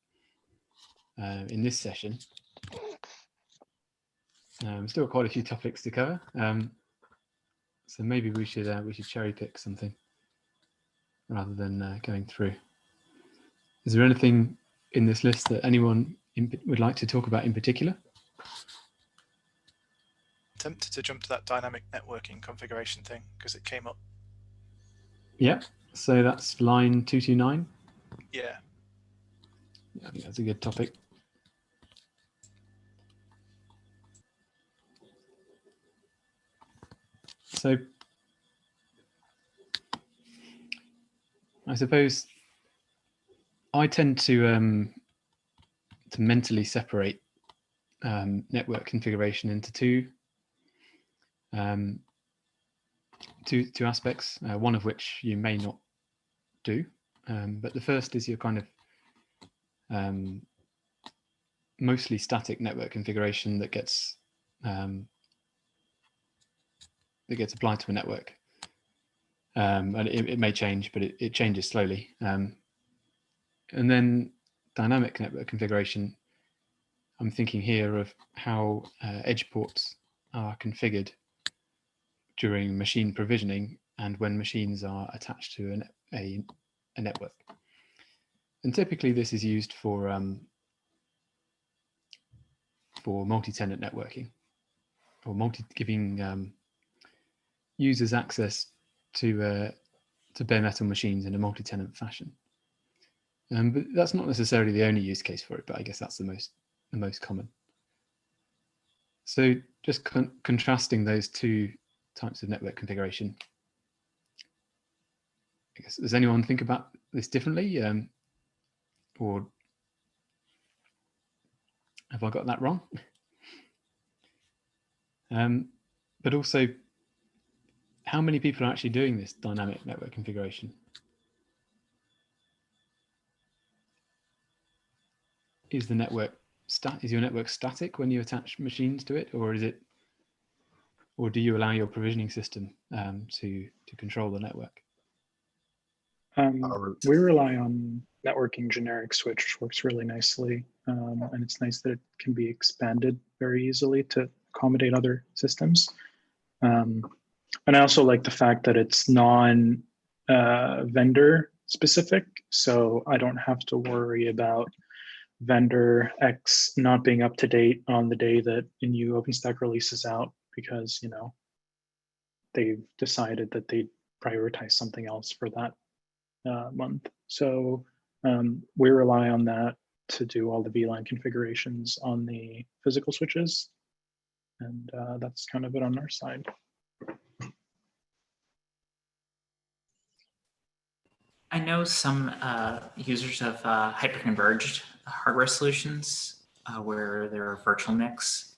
in this session. Still quite a few topics to cover, so maybe we should cherry pick something rather than going through. Is there anything in this list that anyone would like to talk about in particular? Tempted to jump to that dynamic networking configuration thing because it came up. Yeah, so that's line 229. Yeah. I think that's a good topic. So I suppose I tend to mentally separate network configuration into two aspects, one of which you may not do, but the first is your kind of mostly static network configuration that gets applied to a network, and it may change, but it changes slowly. And then dynamic network configuration, I'm thinking here of how edge ports are configured during machine provisioning and when machines are attached to a network. And typically this is used for multi-tenant networking. or giving users access to bare metal machines in a multi-tenant fashion. But that's not necessarily the only use case for it, but I guess that's the most common. So just contrasting those two types of network configuration, I guess, does anyone think about this differently, or have I got that wrong? But also, how many people are actually doing this dynamic network configuration? Is your network static when you attach machines to it, or do you allow your provisioning system to control the network? We rely on networking generic switch, which works really nicely, and it's nice that it can be expanded very easily to accommodate other systems. And I also like the fact that it's non-vendor specific, so I don't have to worry about vendor X not being up to date on the day that a new OpenStack release is out, because they've decided that they prioritize something else for that month. So we rely on that to do all the VLAN configurations on the physical switches, and that's kind of it on our side. I know some users of hyperconverged hardware solutions where there are virtual NICs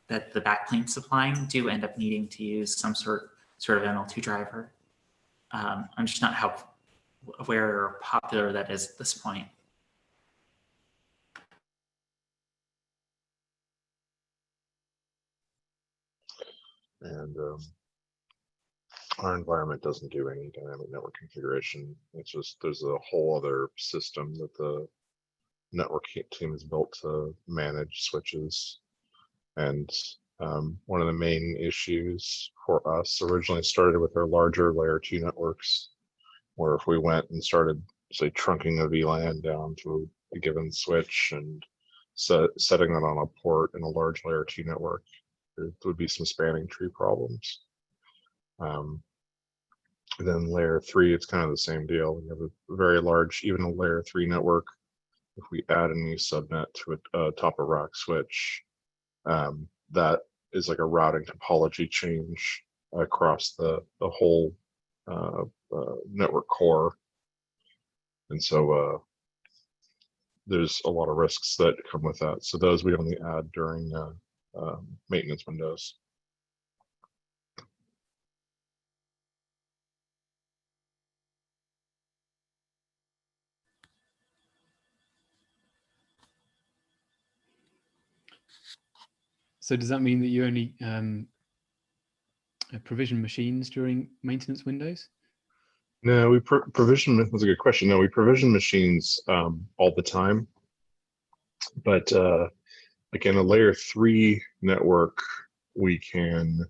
that the backplane's supplying do end up needing to use some sort of ML2 driver. I'm just not how aware or popular that is at this point. And our environment doesn't do any dynamic network configuration. It's just there's a whole other system that the network team has built to manage switches. And one of the main issues for us originally started with our larger layer 2 networks, where if we went and started, say, trunking a VLAN down to a given switch and setting that on a port in a large layer 2 network, there would be some spanning tree problems. Then layer 3, it's kind of the same deal. We have a very large, even a layer 3 network. If we add a new subnet to a top of rack switch, that is like a routing topology change across the whole network core. And so there's a lot of risks that come with that. So those we only add during maintenance windows. So does that mean that you only provision machines during maintenance windows? No, we provision. That's a good question. No, we provision machines all the time. But again, a layer 3 network, we can,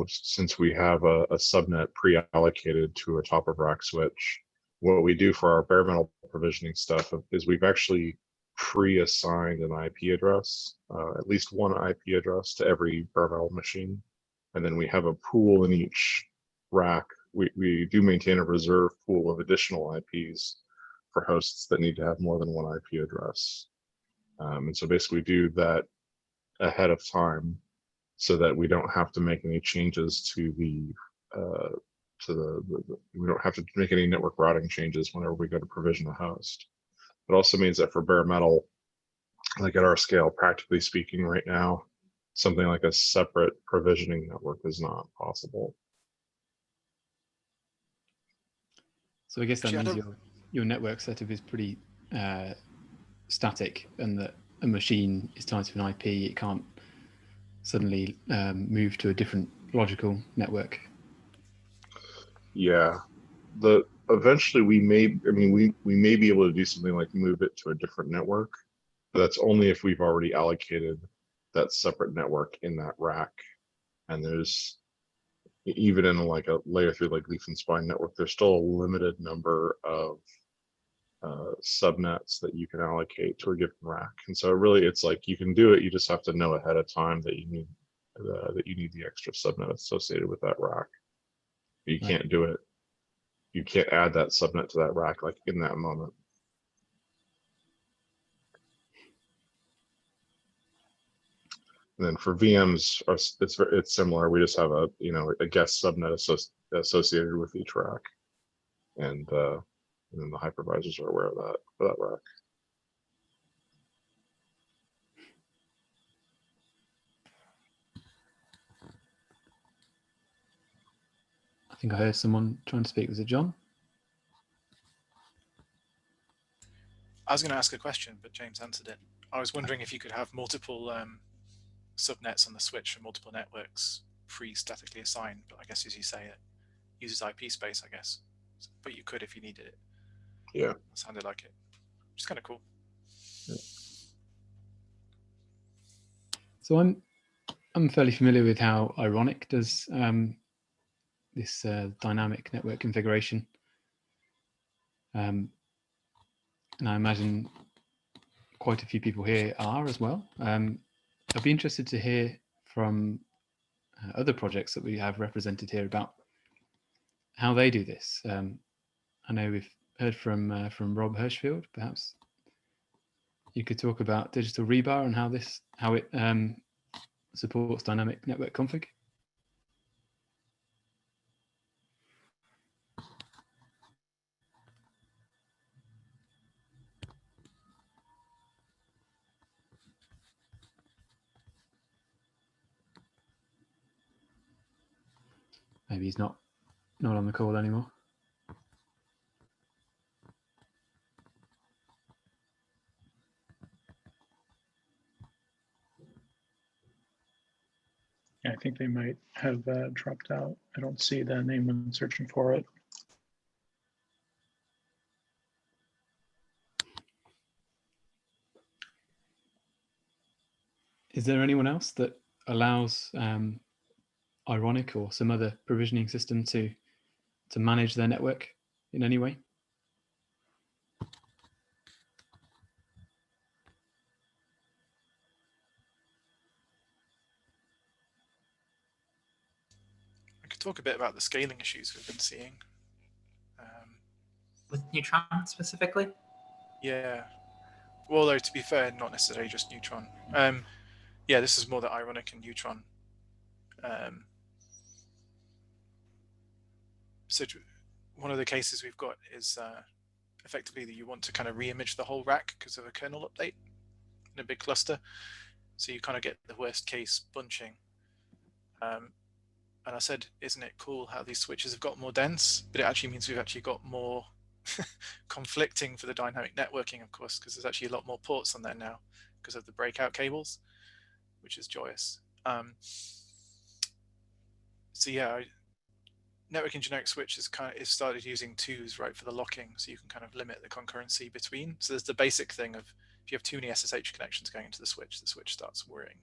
since we have a subnet pre-allocated to a top of rack switch, what we do for our bare metal provisioning stuff is we've actually pre-assigned an IP address, at least one IP address to every bare metal machine. And then we have a pool in each rack. We do maintain a reserve pool of additional IPs for hosts that need to have more than one IP address. And so basically we do that ahead of time so that we don't have to make any changes to we don't have to make any network routing changes whenever we go to provision a host. It also means that for bare metal, like at our scale, practically speaking right now, something like a separate provisioning network is not possible. So I guess that means your network setup is pretty static, and that a machine is tied to an IP. It can't suddenly move to a different logical network. Yeah, eventually we may be able to do something like move it to a different network, but that's only if we've already allocated that separate network in that rack. And there's, even in like a layer 3 like leaf and spine network, there's still a limited number of subnets that you can allocate to a given rack. And so really it's like you can do it, you just have to know ahead of time that you need that you need the extra subnet associated with that rack. You Right. can't do it. You can't add that subnet to that rack like in that moment. And then for VMs, it's similar. We just have a guest subnet associated with each rack, and then the hypervisors are aware of that for that rack. I think I heard someone trying to speak. Was it John? I was going to ask a question, but James answered it. I was wondering if you could have multiple subnets on the switch for multiple networks pre-statically assigned, but I guess as you say, it uses IP space, I guess. But you could if you needed it. Yeah. It sounded like it. Which is kind of cool. Yeah. So I'm fairly familiar with how Ironic does this dynamic network configuration. And I imagine quite a few people here are as well. I'd be interested to hear from other projects that we have represented here about how they do this. I know we've heard from Rob Hirschfield. Perhaps you could talk about digital rebar and how it supports dynamic network config. Maybe he's not on the call anymore. Yeah, I think they might have dropped out. I don't see the name when searching for it. Is there anyone else that allows Ironic or some other provisioning system to manage their network in any way? I could talk a bit about the scaling issues we've been seeing. With Neutron specifically? Yeah. Well, though, to be fair, not necessarily just Neutron. Yeah, this is more the Ironic and Neutron. So one of the cases we've got is effectively that you want to kind of re-image the whole rack because of a kernel update in a big cluster. So you kind of get the worst case bunching. And I said, isn't it cool how these switches have got more dense? But it actually means we've actually got more conflicting for the dynamic networking, of course, because there's actually a lot more ports on there now because of the breakout cables, which is joyous. So yeah, networking generic switch is started using twos, right, for the locking, so you can kind of limit the concurrency between. So there's the basic thing of if you have too many SSH connections going into the switch starts worrying.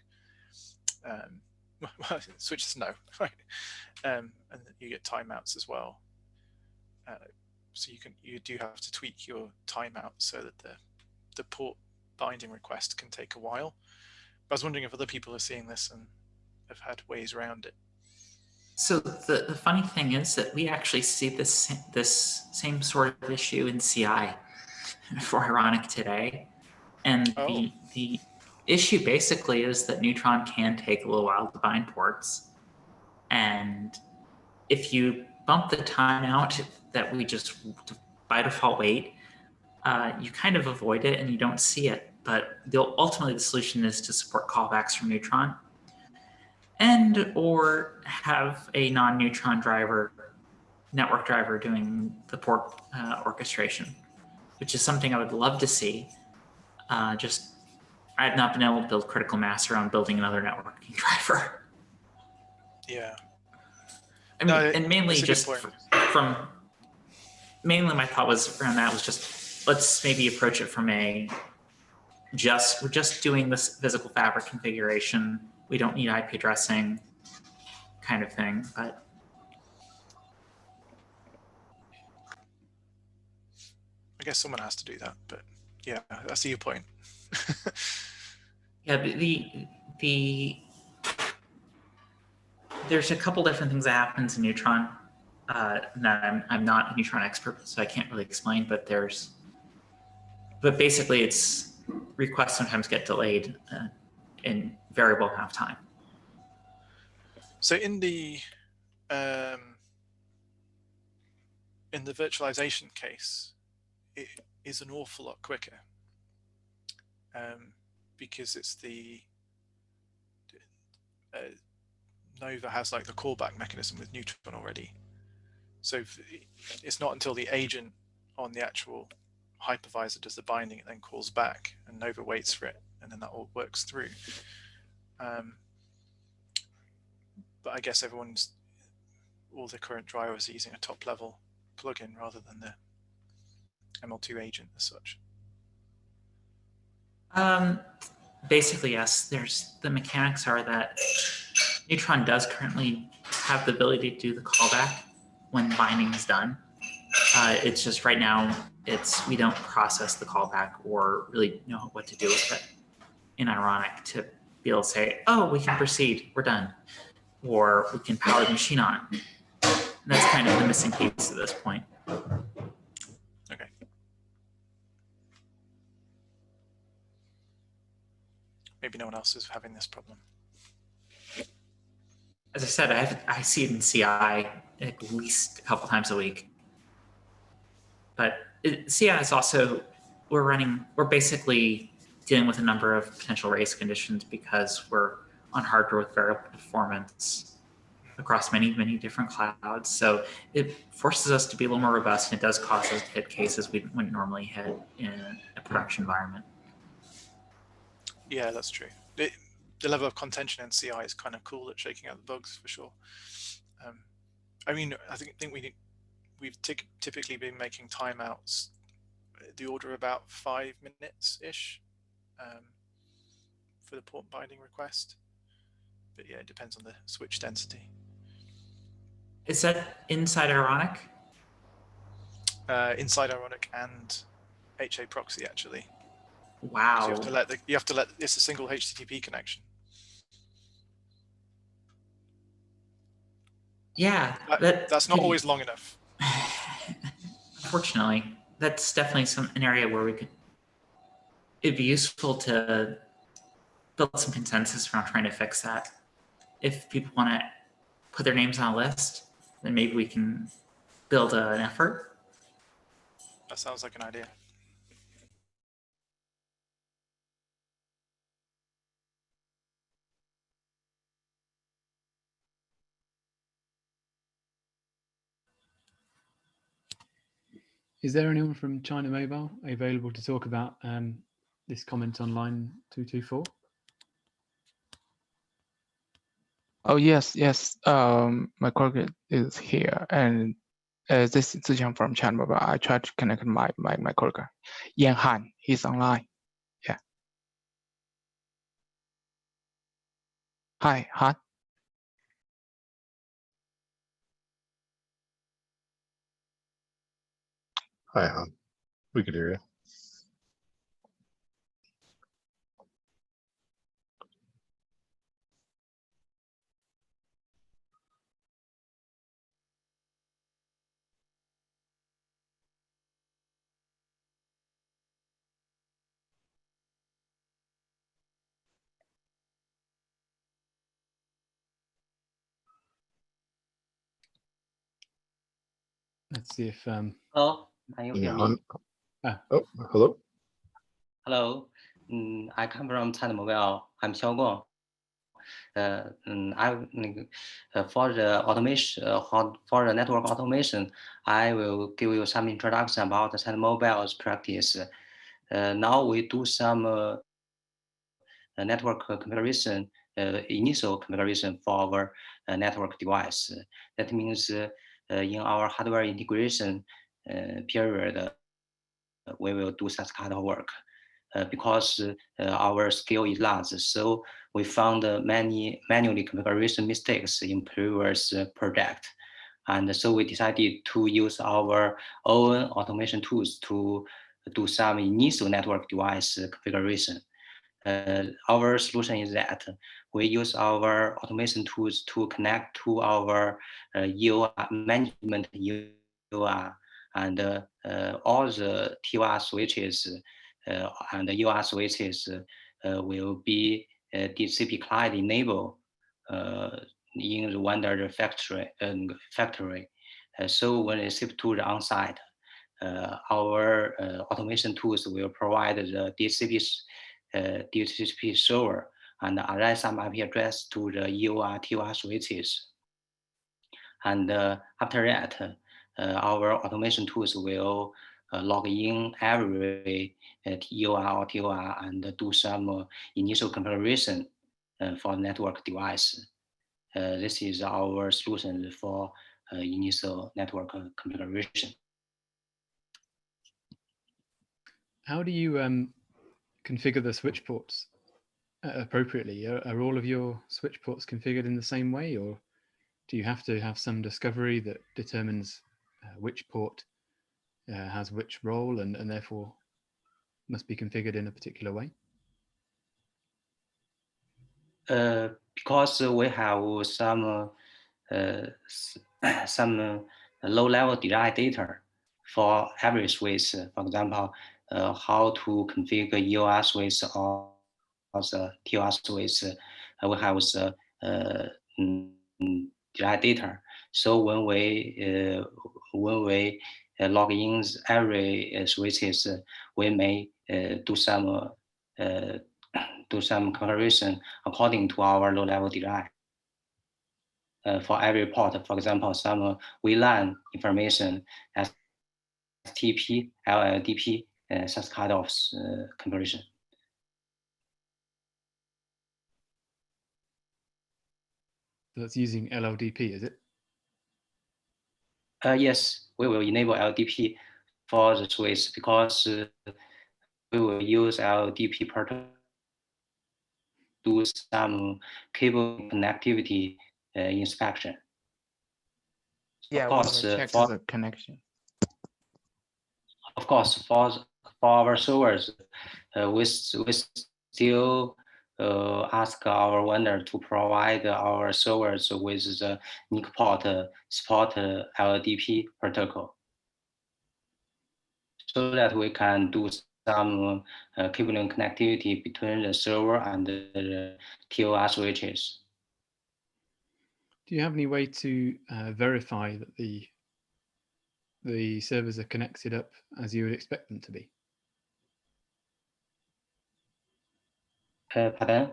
Well, switches no, right, and you get timeouts as well. So you do have to tweak your timeout so that the port binding request can take a while. But I was wondering if other people are seeing this and have had ways around it. So the funny thing is that we actually see this same sort of issue in CI for Ironic today, and the issue basically is that Neutron can take a little while to bind ports, and if you bump the timeout that we just by default wait, you kind of avoid it and you don't see it. But ultimately the solution is to support callbacks from Neutron, and or have a non-Neutron driver, network driver doing the port orchestration, which is something I would love to see. I've not been able to build critical mass around building another networking driver. Yeah. I mean, and mainly just mainly my thought was around that was just, let's maybe approach it from we're just doing this physical fabric configuration. We don't need IP addressing kind of thing, but. I guess someone has to do that, but yeah, I see your point. Yeah, the there's a couple different things that happens in Neutron that I'm not a Neutron expert, so I can't really explain, but basically it's requests sometimes get delayed in variable amount of time. So in the virtualization case, it is an awful lot quicker because it's the Nova has like the callback mechanism with Neutron already. So it's not until the agent on the actual hypervisor does the binding, it then calls back, and Nova waits for it, and then that all works through. But I guess all the current drivers are using a top level plugin rather than the ML2 agent as such. Basically, yes. The mechanics are that Neutron does currently have the ability to do the callback when binding is done. It's just right now, we don't process the callback or really know what to do with it in Ironic to be able to say, oh, we can proceed, we're done. Or we can power the machine on. And that's kind of the missing piece at this point. Okay. Maybe no one else is having this problem. As I said, I see it in CI at least a couple times a week. But CI is also, we're basically dealing with a number of potential race conditions because we're on hardware with variable performance across many, many different clouds. So it forces us to be a little more robust, and it does cause us to hit cases we wouldn't normally hit in a production environment. Yeah, that's true. The level of contention in CI is kind of cool at shaking out the bugs for sure. I mean, I think we've typically been making timeouts the order of about 5 minutes-ish for the port binding request. But yeah, it depends on the switch density. Is that inside Ironic? Inside Ironic and HA proxy actually. Wow. So you have to let it's a single HTTP connection. Yeah, that's not always long enough. Unfortunately, that's definitely an area where it'd be useful to build some consensus around trying to fix that. If people want to put their names on a list, then maybe we can build an effort. That sounds like an idea. Is there anyone from China Mobile available to talk about this comment on line 224? Oh, yes. My colleague is here, and this is Ziqiang from China Mobile. I tried to connect my colleague, Yan Han. He's online. Yeah. Hi, Han. Hi, Han. We could hear you. Let's see if Hello, can you hear me? Oh, hello. Hello, I come from China Mobile. I'm Xiao Guang. For the automation, for the network automation, I will give you some introduction about the China Mobile's practice. Now we do some network configuration, initial configuration for our network device. That means in our hardware integration period, we will do such kind of work. Because our scale is large, so we found many manually configuration mistakes in previous project. And so we decided to use our own automation tools to do some initial network device configuration. our solution is that we use our automation tools to connect to our EOR management EOR, and all the TOR switches and the UR switches will be DCP client enabled in the vendor factory. So when it's shipped to the on-site, our automation tools will provide the DHCP server and assign some IP address to the EOR TOR switches. And after that, our automation tools will log in every EOR or TOR and do some initial comparison for the network device. This is our solution for initial network configuration. How do you configure the switch ports appropriately? Are all of your switch ports configured in the same way, or do you have to have some discovery that determines which port has which role and therefore must be configured in a particular way? Because we have some low-level design data for every switch. For example, how to configure EOR switch or the TOR switch. We have the design data. So when we log in every switches, we may do some comparison according to our low-level design. For every port, for example, some VLAN information, STP, LLDP, such kind of comparison. That's using LLDP, is it? Yes, we will enable LLDP for the switch because we will use LLDP protocol do some cable connectivity inspection. Yeah, of course, we will check the connection. Of course, for our servers, we still ask our vendor to provide our servers with the NIC port support LLDP protocol, so that we can do some cable connectivity between the server and the TOR switches. Do you have any way to verify that the servers are connected up as you would expect them to be? Pardon?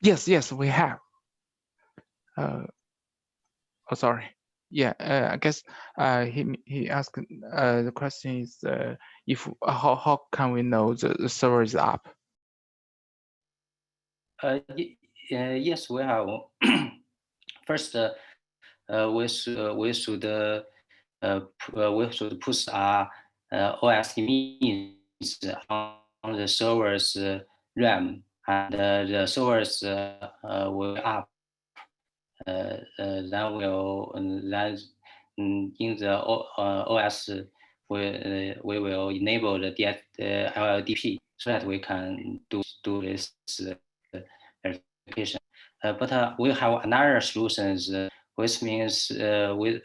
Yes, we have. Oh, sorry. Yeah, I guess he asked the question is if how can we know the server is up? Yes, we have. First, we should push OS means on the server's RAM, and the servers will up. Then in the OS we will enable the LLDP so that we can do this verification. But we have another solutions, which means we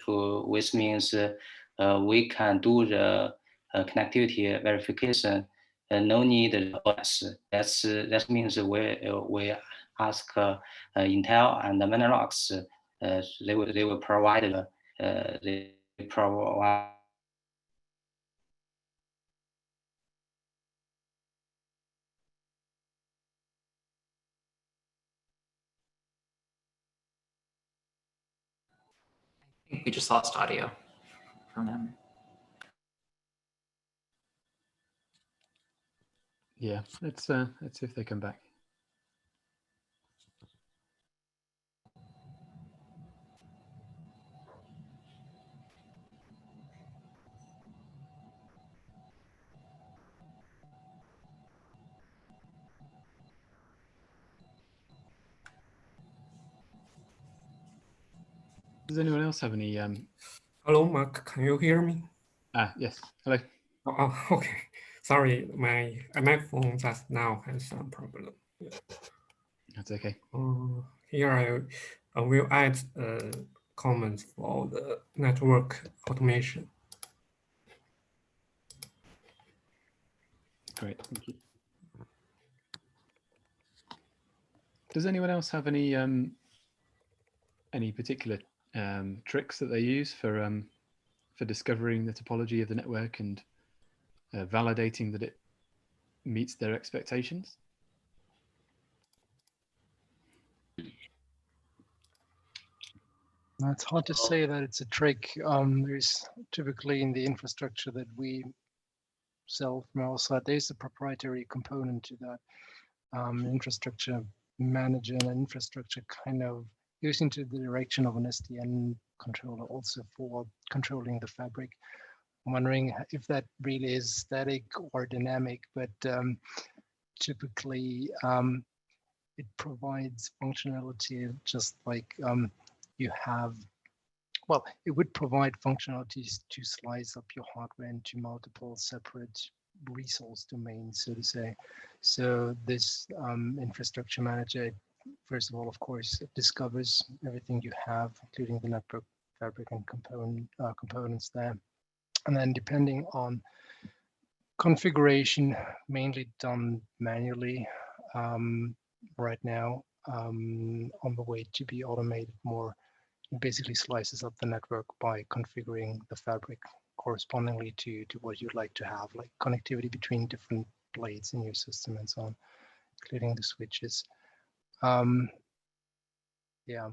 can do the connectivity verification. No need OS. That means we ask Intel and the Mellanox. They will provide I think we just lost audio from him. Yeah, let's see if they come back. Does anyone else have any? Hello, Mark. Can you hear me? Yes. Hello. Oh, okay. Sorry, my phone just now has some problem. That's okay. Here I will add comments for the network automation. Great, thank you. Does anyone else have any particular tricks that they use for discovering the topology of the network and validating that it meets their expectations? It's hard to say that it's a trick. There's typically in the infrastructure that we sell from our side, there's a proprietary component to that. Infrastructure manager and infrastructure kind of goes into the direction of an SDN controller also for controlling the fabric. I'm wondering if that really is static or dynamic, but typically it provides functionality just like you have, well, it would provide functionalities to slice up your hardware into multiple separate resource domains, so to say. So this infrastructure manager, first of all, of course, it discovers everything you have, including the network fabric and components there. And then depending on configuration, mainly done manually right now, on the way to be automated more. It basically slices up the network by configuring the fabric correspondingly to what you'd like to have, like connectivity between different blades in your system and so on, including the switches. Yeah,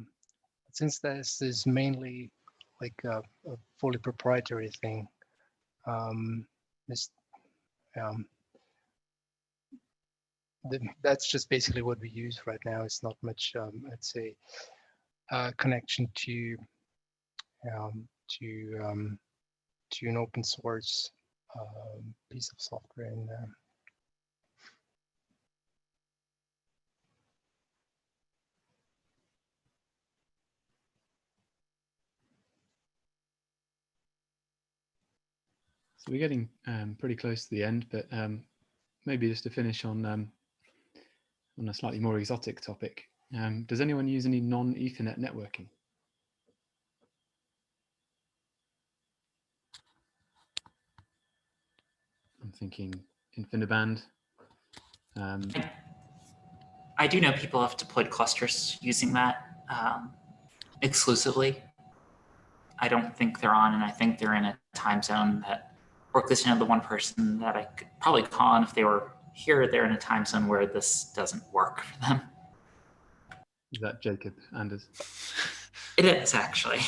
since this is mainly like a fully proprietary thing, that's just basically what we use right now. It's not much, I'd say, connection to an open source piece of software in there. So we're getting pretty close to the end, but maybe just to finish on a slightly more exotic topic. Does anyone use any non-Ethernet networking? I'm thinking InfiniBand. I do know people have deployed clusters using that exclusively. I don't think they're on, and I think they're in a time zone that, or at least I know the one person that I could probably call on if they were here, they're in a time zone where this doesn't work for them. Is that Jacob Anders? It is actually.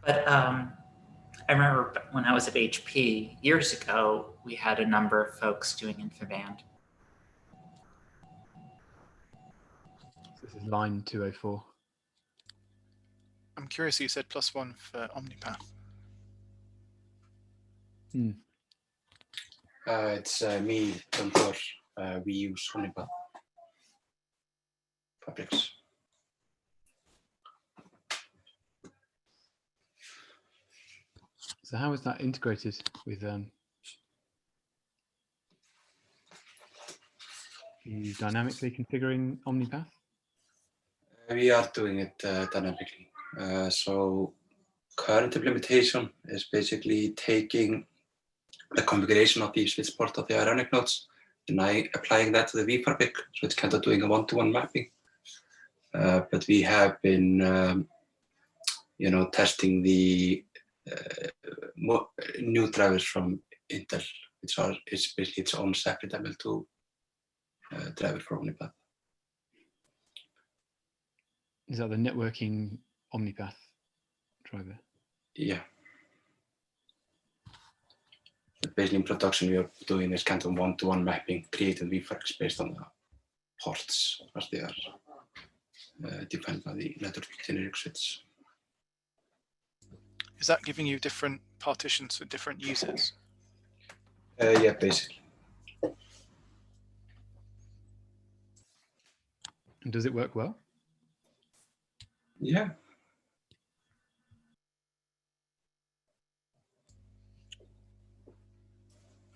But I remember when I was at HP years ago, we had a number of folks doing InfiniBand. So this is line 204. I'm curious, you said +1 for OmniPath. It's me, Gunthor. We use OmniPath fabrics. So how is that integrated with you dynamically configuring OmniPath? We are doing it dynamically. So current implementation is basically taking the configuration of the switch port of the ironic nodes and applying that to the vFabric, so it's kind of doing a one-to-one mapping. But we have been, testing the new drivers from Intel, which it's basically its own separate ML2 driver for OmniPath. Is that the networking OmniPath driver? Yeah. But basically in production, we are doing this kind of one-to-one mapping, creating vFabrics based on the ports as they are defined by the network generic switch. Is that giving you different partitions for different users? Yeah, basically. And does it work well? Yeah.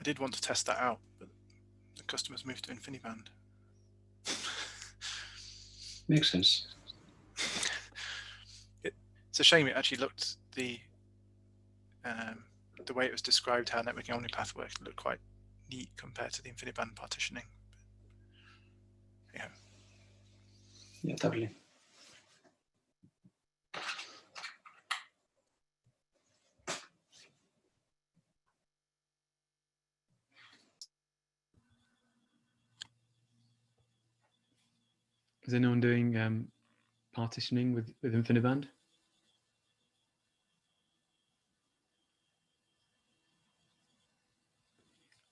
I did want to test that out, but the customers moved to InfiniBand. Makes sense. It's a shame it actually looked the way it was described, how networking omnipath worked, looked quite neat compared to the InfiniBand partitioning. Yeah. Yeah, definitely. Is anyone doing partitioning with InfiniBand?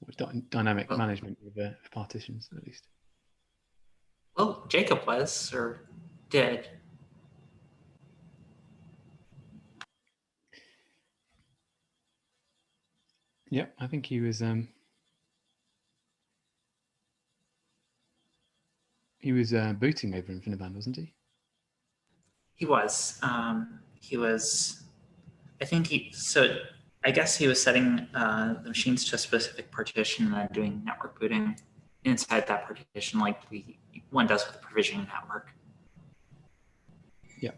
Or dynamic management with partitions, at least? Well, Jacob was, or did. Yep, I think he was booting over InfiniBand, wasn't he? He was. He was. I think I guess he was setting the machines to a specific partition and then doing network booting inside that partition, like one does with a provisioning network. Yeah.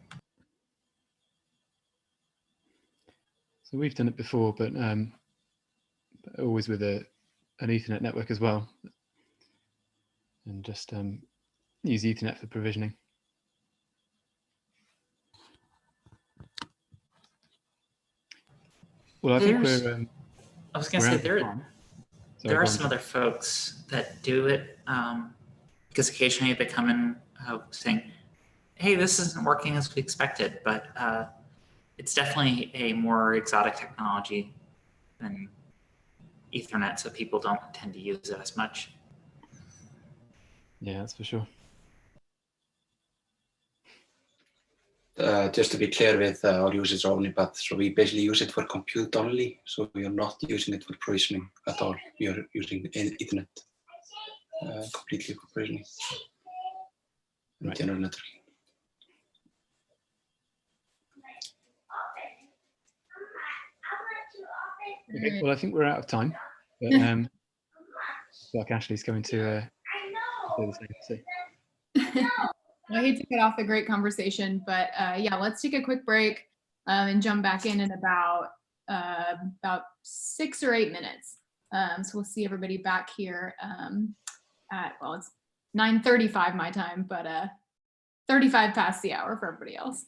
So we've done it before, but always with an Ethernet network as well, and just use Ethernet for provisioning. Well, I think we're. I was going to say there are some other folks that do it because occasionally they come in saying, "Hey, this isn't working as we expected," but it's definitely a more exotic technology than Ethernet, so people don't tend to use it as much. Yeah, that's for sure. Just to be clear with our usage of Omnipath, so we basically use it for compute only, so we are not using it for provisioning at all. We are using Ethernet completely for provisioning and general networking. Okay, well, I think we're out of time, but like Ashley's going to say the same. So. I hate to cut off the great conversation, but yeah, let's take a quick break and jump back in about 6 or 8 minutes. So we'll see everybody back here at, well, it's 9:35 my time, but 35 past the hour for everybody else.